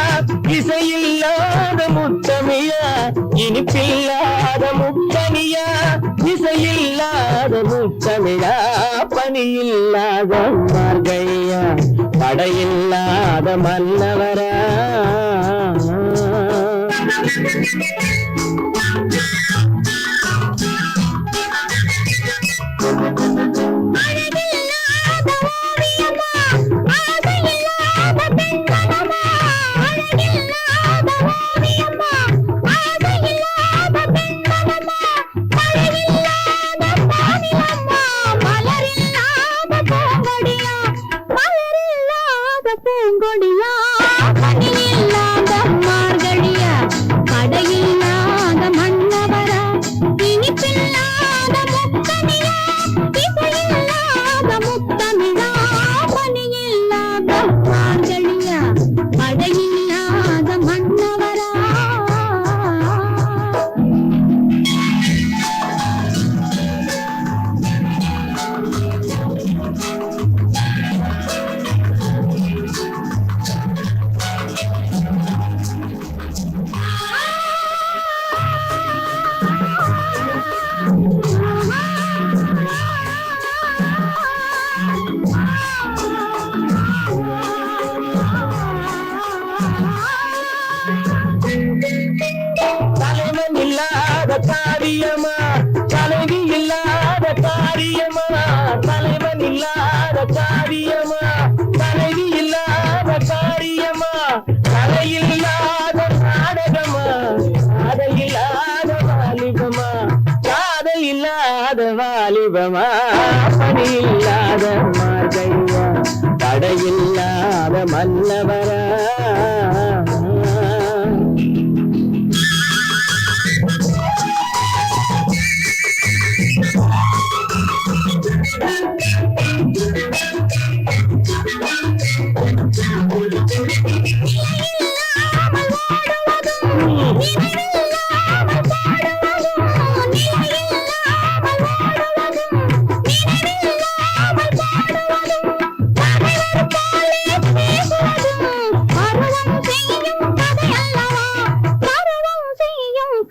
இசையில்லாத முத்தமியா. இனிப்பில்லாத முக்கனியா இசையில்லாத முத்தமிழா. பனியில்லாத மார்கையா படையில்லாத மன்னவரா. பூங்கொடியா பனியில்லாத மார்கழியா படையில்லாத மன்னவரா. இனிப்பில்லாத முத்தமிழா இசையில்லாத முத்தமிழா. பனியில்லாத மார்கழியா படையில்லாத மன்னவரா. தலைவன் இல்லாத காரியமா தலைவி இல்லாத காரியமா. தலைவன் இல்லாத காரியமா தலைவி இல்லாத காரியமா. கலையில்லாத நாடகமா காதலில்லாத வாலிபமா. காதலில்லாத வாலிபமா. பணியில்லாத மார்கையா தடையில்லாத மன்னவரா.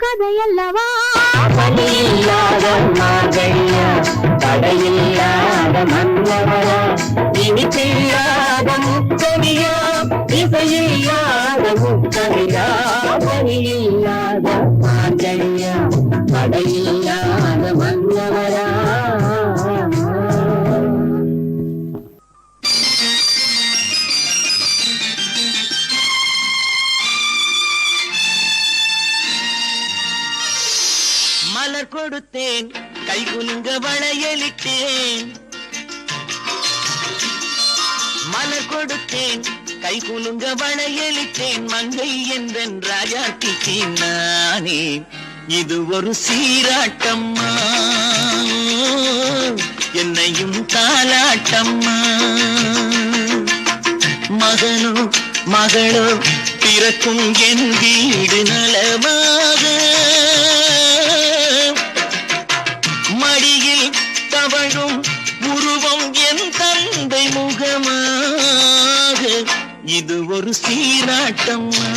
கதையல்லவா பனியில்லாத மார்கழியா தடையில்லாத மன்னவரா. இனிப்பில்லாத முத்தமியா இசையில்லாத முத்தமிழா. பனியில்லாத மார்கழியா தடையில்லாத மன்னவரா. மலர் கொடுத்தேன் கை குலுங்க வளையலிட்டேன். மலர் கொடுத்தேன் கை குலுங்க வளையலிட்டேன். மங்கை என்றன் ராஜாத்திக்கு நானே இது ஒரு சீராட்டம்மா. என்னையும் தாலாட்டம்மா. மகனோ மகளோ பிறக்கும் என் வீடு நலமாக. மடியில் தவழும் உருவம் என் தந்தை முகமாக. இது ஒரு சீராட்டம்மா.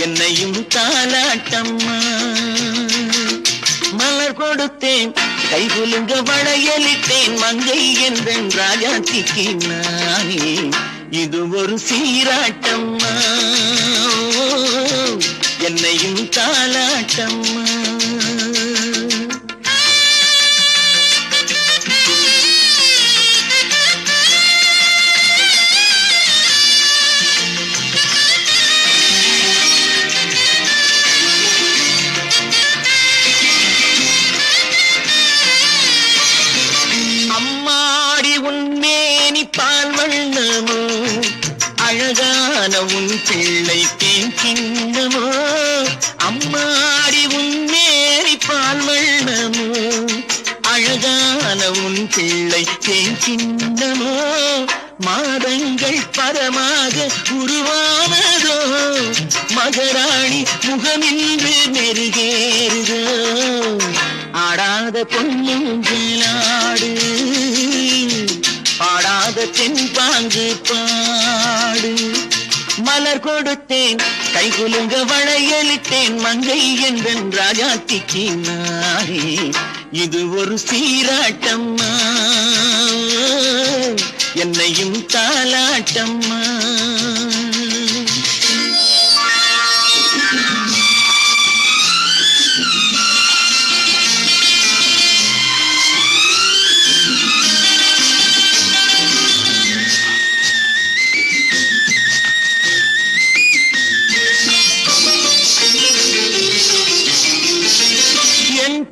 என்னையும் தாலாட்டம்மா. கொடுத்தேன் கைகுலுங்க வளையலிட்டேன் மங்கை என்றன் ராஜாத்திக்கு நானே இது ஒரு சீராட்டம்மா என்னையும் தாலாட்டம்மா பால் வண்ணமோ அழகான உன் பிள்ளை தேன் கிண்ணமோ அம்மாடி உன் மேரி பால் வண்ணமோ அழகான உன் பிள்ளை தேன் கிண்ணமோ மாதங்கள் பரமாக உருவானதோ மகராணி முகமின்று நெருகேறுதோ ஆடாத பொன்னுங்களாடு பாடாத தென்பாங்கு பாடு மலர் கொடுத்தேன் கைகுலுங்க வளையலிட்டேன் மங்கை என்றன் ராஜாத்திக்கு நானே இது ஒரு சீராட்டம்மா என்னையும் தாலாட்டம்மா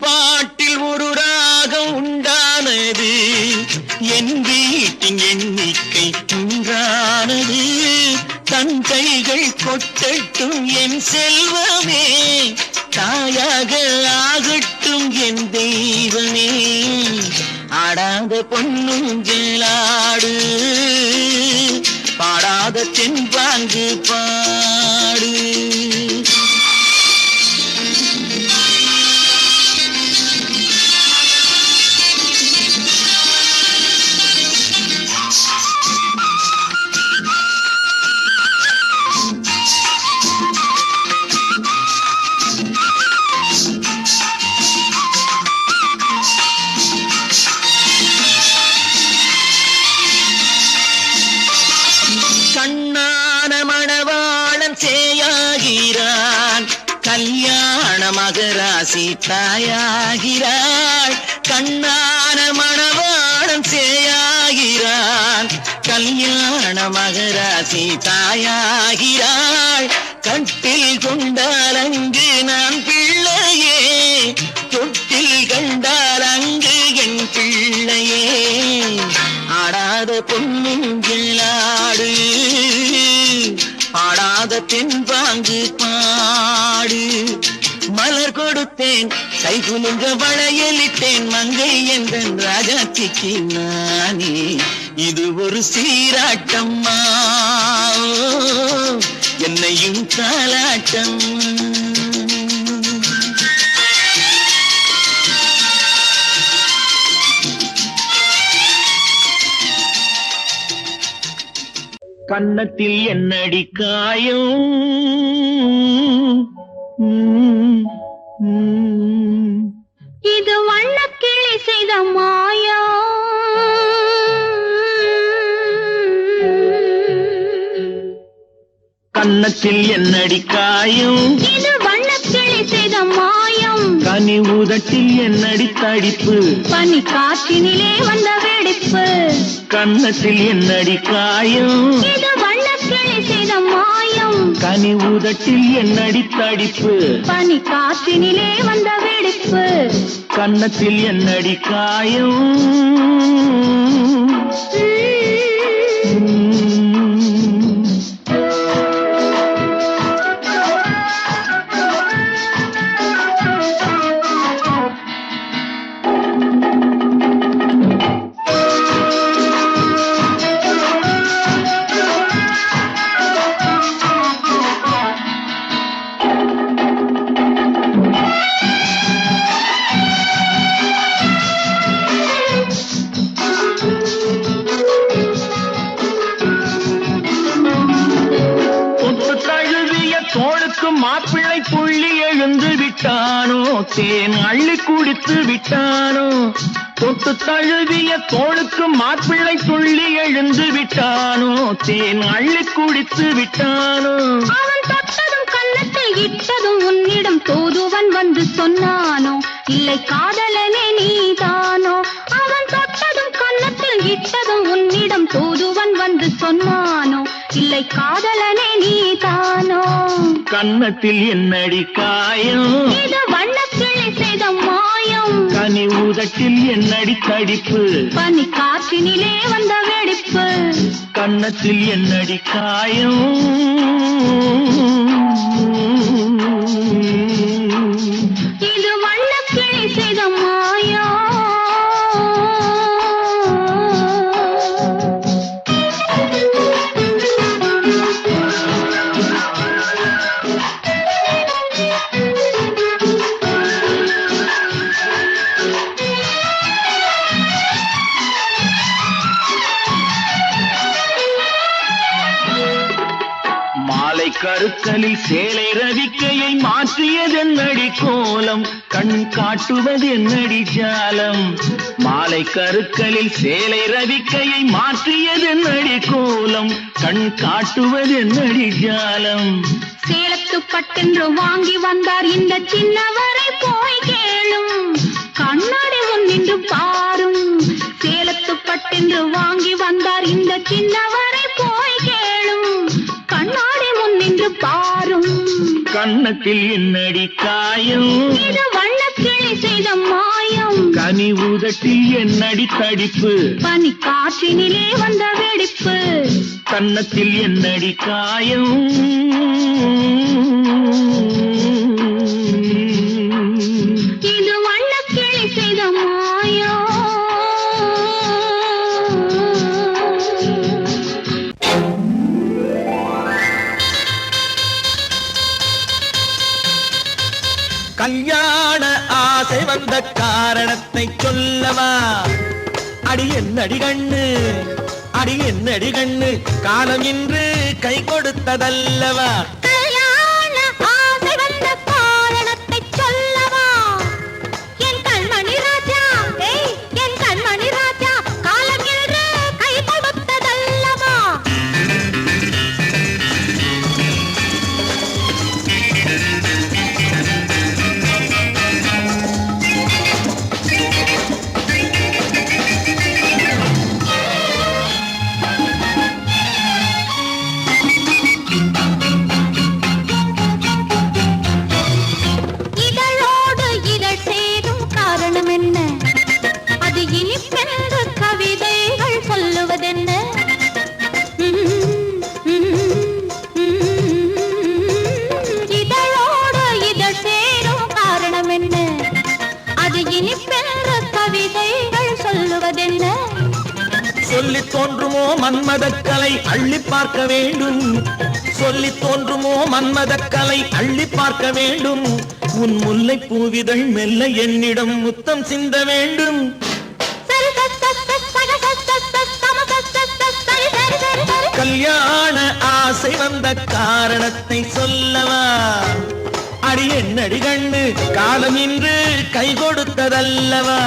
பாட்டில் ஒரு ராகம் உண்டானது என் வீட்டின் எண்ணிக்கை உண்டானது தன் கைகள் கொட்டட்டும் என் செல்வமே தாயாக ஆகட்டும் என் தெய்வமே ஆடாத பொன்னுங்களாடு பாடாத தென்பாங்கு பாடு கண்ணான மணவாளன் சேயாகிறான் கல்யாண மகராசி தாயாகிறாள் கண்ணான மணவாளன் சேயாகிறான் கல்யாண மகராசி தாயாகிறாள் கட்டில் கொண்டால் அங்கு நான் பிள்ளையே தொட்டில் கண்டால் அங்கு என் பிள்ளையே ஆடாத பொன்னுங்களாடு ஆடாத தென்பாங்கு பாடு மலர் கொடுத்தேன் கைகுலுங்க வளையலிட்டேன் மங்கை என்றன் ராஜாத்திக்கு நானே இது ஒரு சீராட்டம்மா என்னையும் தாலாட்டம்மா கன்னத்தில் என்னடி காயம் இது வண்ணக்கிளி செய்த மாயா கன்னத்தில் என்னடி காயம் இது வண்ணக்கிளி செய்த மாயம் கனி உதட்டில் என்னடி தடிப்பு பனி காற்றினிலே வந்த வெடிப்பு கன்னத்தில் என்னடி காயம் இது வண்ணக்கிளி செய்த மாயம் கனி உதட்டில் என்னடி தடிப்பு பனி காற்றினிலே வந்த வெடிப்பு கன்னத்தில் என்னடி காயம் மாப்பிள்ளை புள்ளி எழுந்து விட்டானோ தேன் அள்ளி குடித்து விட்டானோ தொட்டு தழுவிய தோளுக்கு மாப்பிள்ளை துள்ளி எழுந்து விட்டானோ தேன் அள்ளி குடித்து விட்டானோ அவன் தொட்டதும் கன்னத்தில் இட்டதும் உன்னிடம் தூதுவன் வந்து சொன்னானோ இல்லை காதலனே நீதானோ அவன் தொட்டதும் கன்னத்தில் இட்டதும் உன்னிடம் தூதுவன் வந்து சொன்னானோ இல்லை காதலனே நீதானோ கன்னத்தில் என்னடி காயம் இது வண்ணக்கிளி செய்த மாயம் கனி உதட்டில் என்னடி தடிப்பு பனி காற்றினிலே வந்த வெடிப்பு கன்னத்தில் என்னடி காயம் இது வண்ணக்கிளி செய்த மாயம் கருக்கலில் சேலை ரவிக்கையை மாற்றியதென்னடி கோலம் கண் காட்டுவதென்னடி ஜாலம் மாலை கருக்கலில் சேலை ரவிக்கையை மாற்றியதென்னடி கோலம் கண் காட்டுவதென்னடி ஜாலம் சேலத்து பட்டென்று வாங்கி வந்தார் இந்த சின்னவரை போய் கேளும் கண்ணாடி முன்னின்று பாரும் சேலத்து பட்டென்று வாங்கி வந்தார் இந்த சின்னவரை போய் கேளும் கண்ணாடி முன்னின்று பாரும் கன்னத்தில் என்னடி காயம் இது வண்ணக்கிளி செய்த மாயம் கனி உதட்டில் என்னடி தடிப்பு பனி காற்றினிலே வந்த வெடிப்பு கன்னத்தில் என்னடி காயம் இது வண்ணக்கிளி செய்த மாயம் கல்யாண ஆசை வந்த காரணத்தை சொல்லவா அடி என்னடி கண்ணு அடி என்னடி கண்ணு காலம் இன்று கை கொடுத்ததல்லவா கல்யாண ஆசை வந்த காரணத்தை சொல்லவா என் கண்மணி ராஜா என் கண்மணி ராஜா காலம் என்று கை கொடுத்ததல்லவா இதழோடு இதழ் சேரும் காரணம் என்ன அது இனிப்பென்று கவிதைகள் சொல்லுவதென்ன இதழோடு இதழ் சேரும் காரணம் என்ன அது இனிப்பென்று கவிதைகள் சொல்லுவதென்ன சொல்லி தோன்றுமோ மன்மதக்கலை அள்ளி பார்க்க வேண்டும் சொல்லி தோன்றுமோ மன்மதக்கலை அள்ளி பார்க்க வேண்டும் உன் முல்லை பூவிதழ் மெல்ல என்னிடம் முத்தம் சிந்த வேண்டும் கல்யாண ஆசை வந்த காரணத்தை சொல்லவா அடி என்னடி கண்ணு காலம் இன்று கை கொடுத்ததல்லவா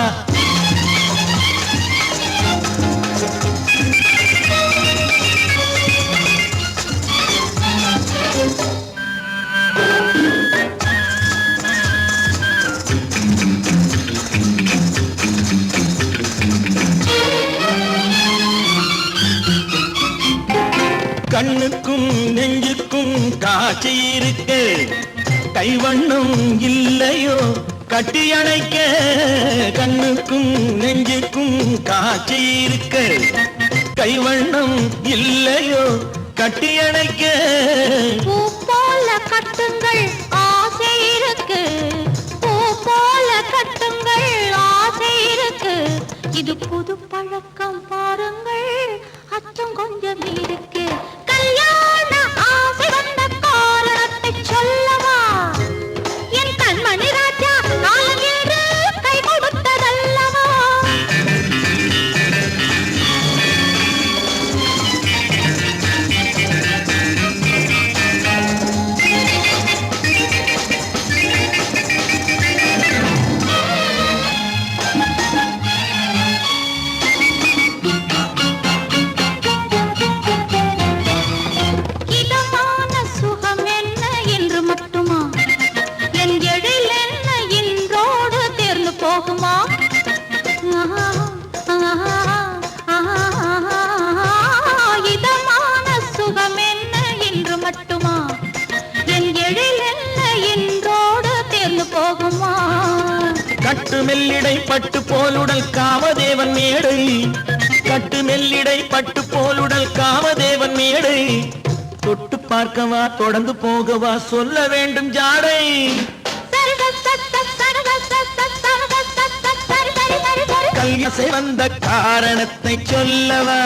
கண்ணுக்கும் நெஞ்சுக்கும் காட்சி இருக்கு கைவண்ணம் இல்லையோ கட்டி அணைக்க கண்ணுக்கும் நெஞ்சுக்கும் காட்சி இருக்கு கைவண்ணம் இல்லையோ கட்டி அணைக்க பூ போல கட்டுங்கள் ஆசை இருக்கு பூ போல கட்டுங்கள் ஆசை இருக்கு இது புது பழக்கம் பாருங்கள் அச்சம் கொஞ்சம் இருக்கு கல்யாண ஆசை வந்த காரணத்தை சொல்லவா என் கண்மணி ராஜா காலம் என்று கை கொடுத்ததல்லவா போகுமா? இதமான சுகம் என்ன இன்று மட்டுமா? என் எழில் என்ன இன்றோடு தேர்ந்து போகுமா? கட்டு மெல்லிடை பட்டு போலுடல் காமதேவன் மேடை, கட்டு மெல்லிடை பட்டு போலுடல் காமதேவன் மேடை, தொட்டு பார்க்கவா தொடர்ந்து போகவா சொல்ல வேண்டும் ஜாடை. கல்யாசை வந்த காரணத்தை சொல்லவா,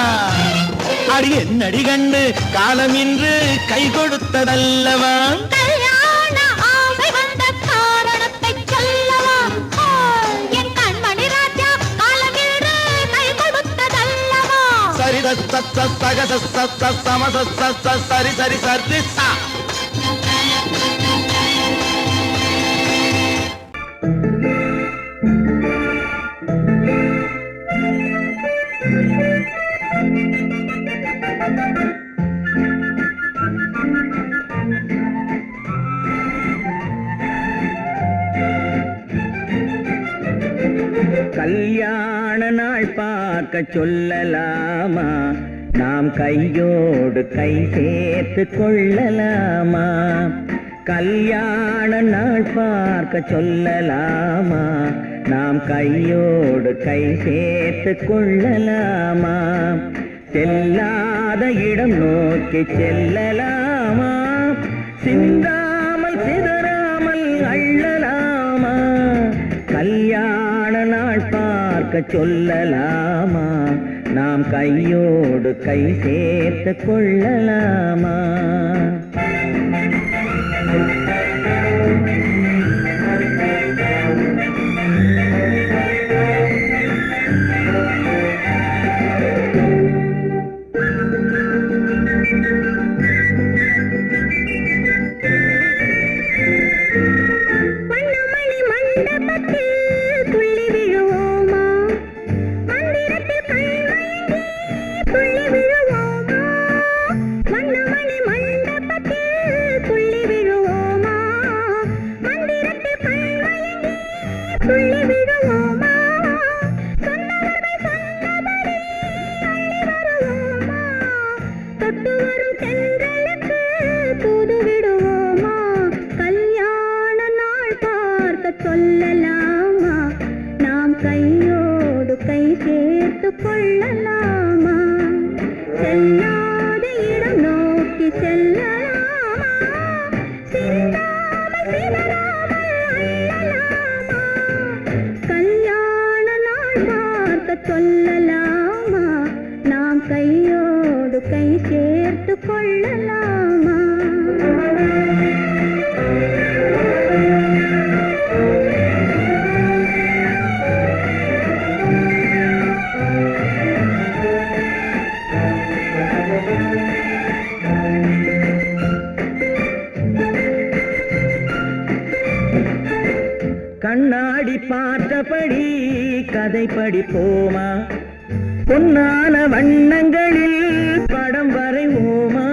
அடி என்னடி கண்டு காலம் இன்று கை கொடுத்ததல்லவா. கல்யாண ஆசை வந்த காரணத்தை சொல்லவா, என் கண்மணி ராஜா காலமின்று கை கொடுத்ததல்லவா. சரி சக சம சரி சரி சரி சா. கல்யாண நாள் பார்க்க சொல்லலாமா, நாம் கையோடு கை சேர்த்து கொள்ளலாமா. கல்யாண நாள் பார்க்க சொல்லலாமா, நாம் கையோடு கை சேர்த்து கொள்ளலாமா. செல்லாத இடம் நோக்கி செல்லலாமா, சிந்தாமல் சிதறாமல் அள்ளலாமா. கல்யாண நாள் பார்க்க சொல்லலாமா, நாம் கையோடு கை சேர்த்து கொள்ளலாமா. சொல்லலாமா, நாம் கையோடு கை சேர்த்து கொள்ளலாமா. செல்லாத இடம் நோக்கி செல்லலாமா, சிந்தாமல் சிதறாமல் அள்ளலாமா. கல்யாண நாள் பார்க்க சொல்லலாமா, நாம் கையோடு கை சேர்த்து கொள்ளலாமா. கண்ணாடி பார்த்தபடி கதை படிப்போமா, பொன்னான வண்ணங்களில் படம் வரைவோமா.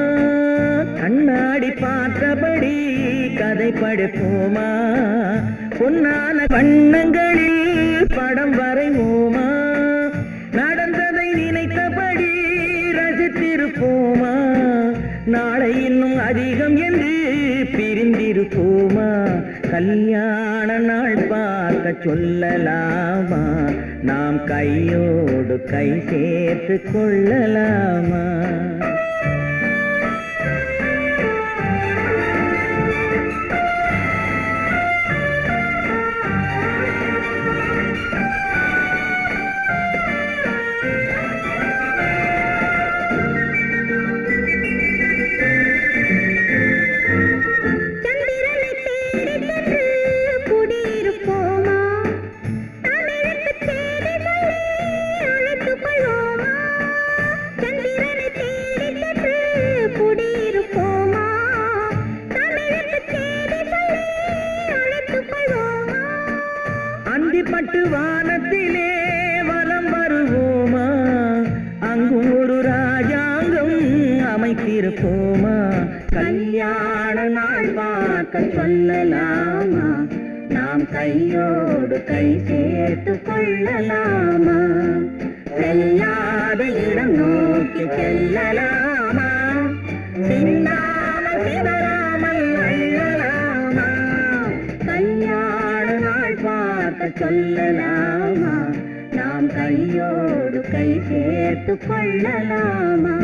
கண்ணாடி பார்த்தபடி கதை படிப்போமா, பொன்னான வண்ணங்களில் படம் வரைவோமா. நடந்ததை நினைத்தபடி ரசித்திருப்போமா, நாளை இன்னும் அதிகம் என்று பிரிந்திருப்போமா. கல்யாண நாள் பார்க்க சொல்லலாமா, நாம் கையோடு கை சேர்த்து கொள்ளலாமா. பட்டு வானத்திலே வலம் வருவோமா, அங்கு ஒரு ராஜாங்கம் அமைத்திருப்போமா. கல்யாண நாள் பார்க்க சொல்லலாமா, நாம் கையோடு கை சேர்த்து கொள்ளலாமா? செல்லாத இடம் நோக்கி செல்லலாமா? சிந்தாமல் சிதறாமல் அள்ளலாமா? கல்யாண நாள் பார்க்க சொல்லலாமா? நாம் கையோடு கை சேர்த்து கொள்ளலாமா?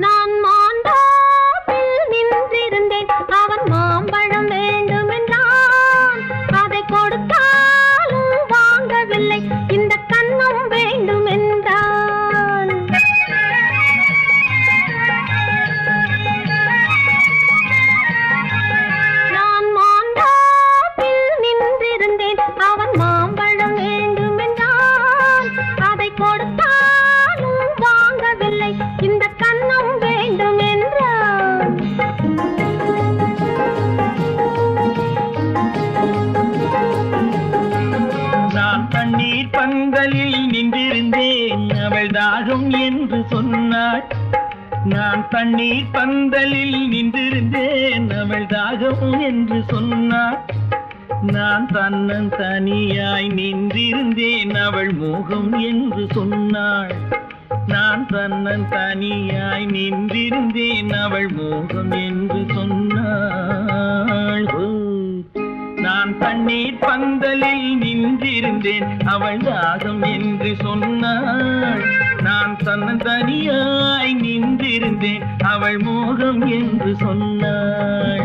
நான் மாந்தோப்பில் நின்றிருந்தேன், அவன் மாம்பழம் வேண்டுமென்றான். அதை கொடுத்தாலும் வாங்கவில்லை, இந்த கன்னம் வேண்டுமென்றான். நான் மாந்தோப்பில் நின்றிருந்தேன், அவன் மாம்பழம் வேண்டுமென்றான். அதை கொடுத்தாலும் வாங்கவில்லை, இந்த கன்னம் வேண்டும் என்றான். நான் தண்ணீர் பந்தலில் நின்றிருந்தேன், அவள் தாகம் என்று சொன்னாள். நான் தண்ணீர் பந்தலில் நின்றிருந்தேன், அவள் தாகம் என்று சொன்னாள். நான் தன்னன் தனியாய் நின்றிருந்தேன், அவள் மோகம் என்று சொன்னாள். நான் தன்னன் தனியாய் நின்றிருந்தேன், அவள் மோகம் என்று சொன்னாள். நான் தண்ணீர் பந்தலில் நின்றிருந்தேன், அவள் தாகம் என்று சொன்னாள். நான் தன்னன் தனியாய் நின்றிருந்தேன், அவள் மோகம் என்று சொன்னாள்.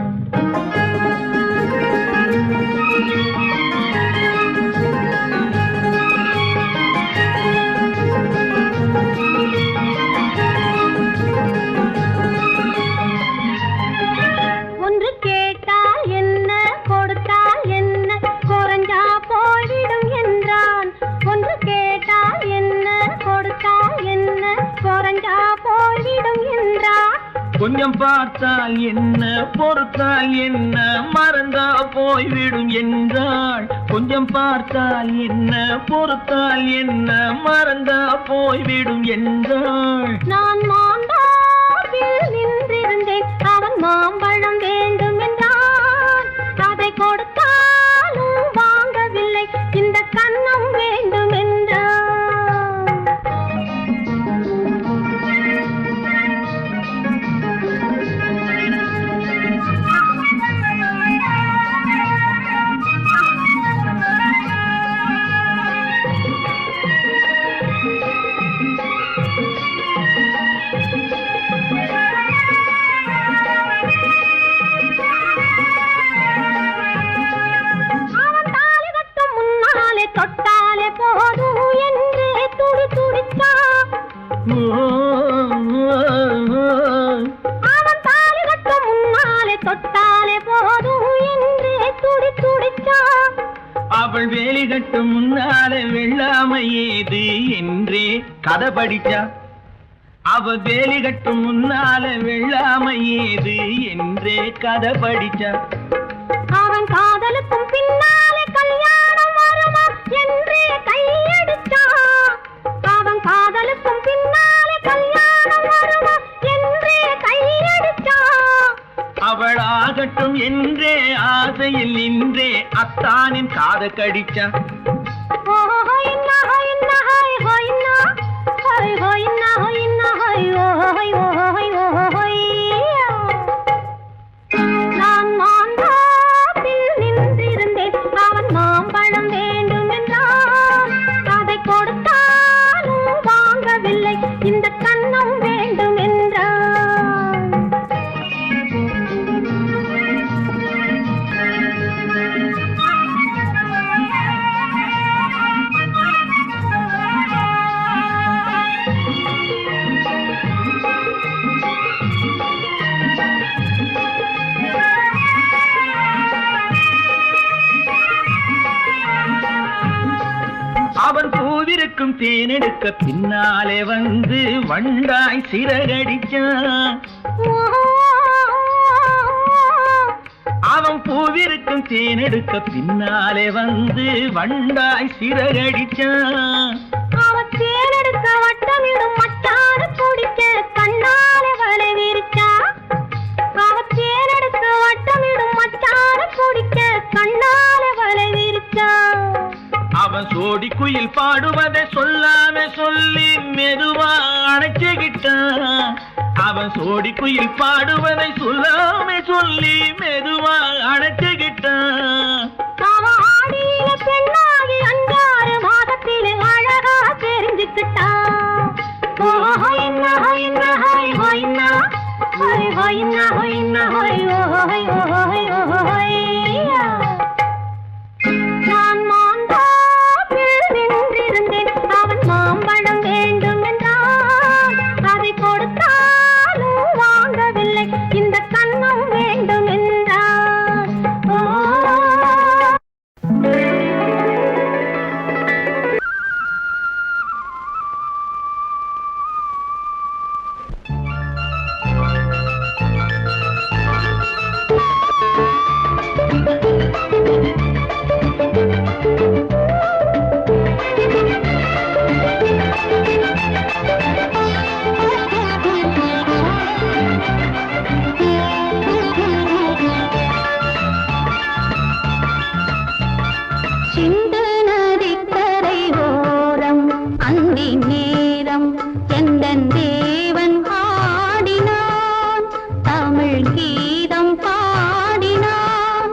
ஒன்று கேட்டால் என்ன, கொடுத்தால் என்ன, குறைஞ்சா போய்விடும் என்றான். ஒன்று கேட்டால் என்ன, கொடுத்தால் என்ன, குறைஞ்சா போய்விடும் என்றான். கொஞ்சம் பார்த்தால் என்ன, பொறுத்தால் என்ன, மறந்தா போய்விடும் என்றாள். கொஞ்சம் பார்த்தால் என்ன, பொறுத்தால் என்ன, மறந்தா போய்விடும் என்றாள். நான் மாந்தோப்பில் நின்றிருந்தேன், அவன் மாம்பழம் வேண்டும் என்றான். அதை கொடுத்தாலும் வாங்கவில்லை, இந்த கன்னம் வேண்டும் என்றான். அவன் தாலி கட்டும் முன்னாலே தொட்டாலே போதும் என்று துடி துடித்தான். அவன் தாலி கட்டும் முன்னாலே தொட்டாலே போதும் என்று துடி துடித்தான். அவள் வேலி கட்டும் முன்னால வெள்ளாமை ஏது என்றே கதை படிச்சா. அவ வேலி கட்டும் முன்னால வெள்ளாமை ஏது என்றே கதை படிச்சா. அவன் காதலுக்கும் பின்னாலே கல்யாணம் வருமா என்றே கையடிச்சான். அவன் காதலுக்கும் பின்னாலே கல்யாணம் வருமா என்றே கையடிச்சான். அவள் ஆகட்டும் என்றே ஆசையில் நின்றே அத்தானின் காதை கடிச்சா. நான் மாந்தோப்பில் நின்றிருந்தேன், அவன் மாம்பழம் வேண்டும் என்றான். அதை கொடுத்தாலும் வாங்கவில்லை, இந்த கன்னம் வேண்டும் என்றான். அவன் பூவிருக்கும் தேனெடுக்க பின்னாலே வந்து வண்டாய் சிறகடிச்சான். அவன் பூவிருக்கும் தேனெடுக்க பின்னாலே வந்து வண்டாய் சிறகடிச்சான். அவன் தேனெடுக்க வட்டமிடும் மச்சான குடிக்க கண்ணாலே வலை விரிச்சான். அவன் தேனெடுக்க வட்டமிடும் மச்சான குடிக்க கண்ணாலே வலை விரிச்சான். அவன் சோடி குயில் பாடுவதை சொல்லாம சொல்லி மெதுவா அணைச்சுக்கிட்டான். அவன் சோடி குயில் பாடுவதை சொல்லாம சொல்லி மெதுவா அணைச்சுக்கிட்டான். அவன் ஆடியில பெண்ணாகி 5-6 மாதத்திலே அழகா தெரிஞ்சுக்கிட்டான். நான் மாந்தாப்பில் நின்றிருந்தேன். அவன் மாம்பழம் வேண்டும் என்றான். அதை கொடுத்தாலும் வாங்கவில்லை. இந்த கண்ணம் வேண்டும் என்றான். சிந்து நதிக்கரை ஓரம் அந்தி நேரம் எந்தன் தேவன் ஆடினான். தமிழ் கீதம் பாடினான்.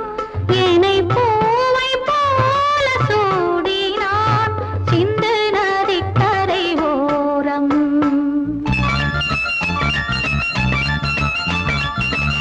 என்னை பூவை போல சூடினான். சிந்து நதிக்கரை ஓரம்.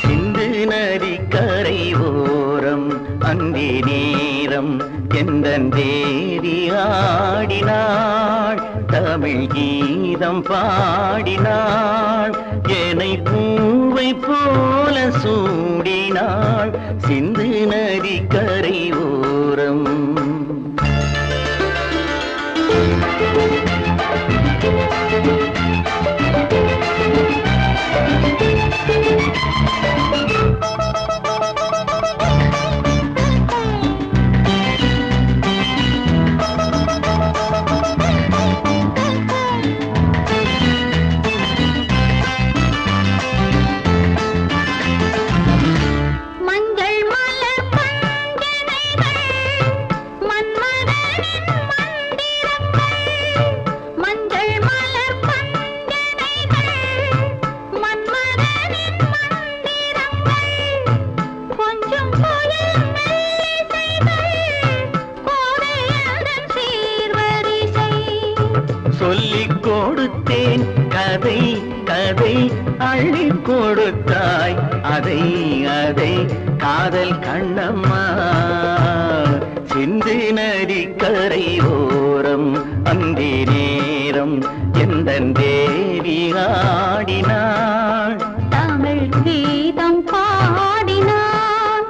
சிந்து நதிக்கரை ஓரம் அந்தி நேரம் எந்தன் தேவி ஆடினாள். தமிழ் கீதம் பாடினாள். என்னை பூவை போல சூடினாள். சிந்து நதிக்கரை ஓரம். மஞ்சள் மலர் பஞ்சனைகள் மன்மதனின் மந்திரங்கள். மஞ்சள் மலர் பஞ்சனைகள் மன்மதனின் மந்திரங்கள். கொஞ்சம் புயல் மெல்லிசைகள் கோதையதன் சீர்வரிசை. சொல்லிக் கொடுத்தேன் கதை கதை அள்ளிக் கொடுத்தாய் அதை அதை காதல் கண்ணம்மா. சிந்து நதிக்கரை ஓரம் அந்தி நேரம் எந்தன் தேவி ஆடினாள். தமிழ் கீதம் பாடினான்.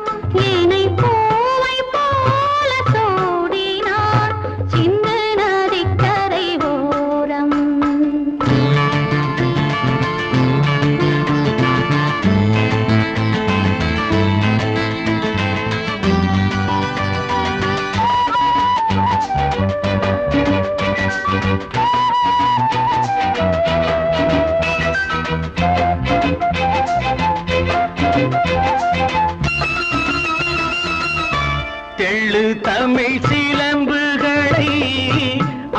என்னை பூவை போல சூடினான். சிந்து நதிக்கரை ஓரம். தெள்ளு தமிழ் சிலம்புகளை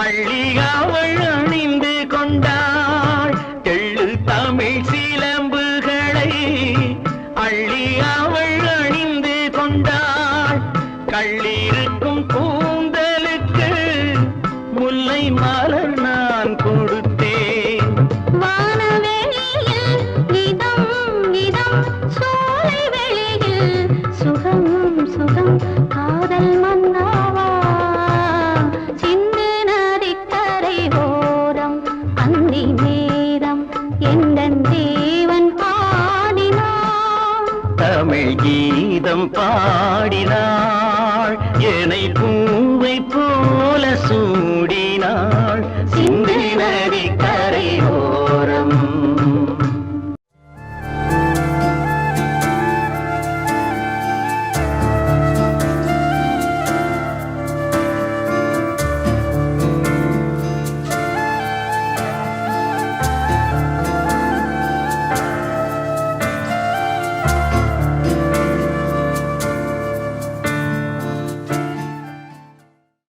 அள்ளி அவள் அணிந்து கொண்டாள். தெள்ளு தமிழ் சிலம்புகளை அள்ளி அவள் அணிந்து கொண்டாள். கள்ளிருக்கும் கூந்தலுக்கு முல்லை மலர் நான் கொடுத்தேன். வானவெளியில் இதம் இதம் சோலை வெளியில் சுகம் சுகம் காதல் மன்னாவா. சிந்து நதிக்கரை ஓரம் அந்தி நேரம் எந்தன் தேவன் ஆடினான். தமிழ் கீதம் பாடினாள். என்னை பூவை போல சூடினாள்.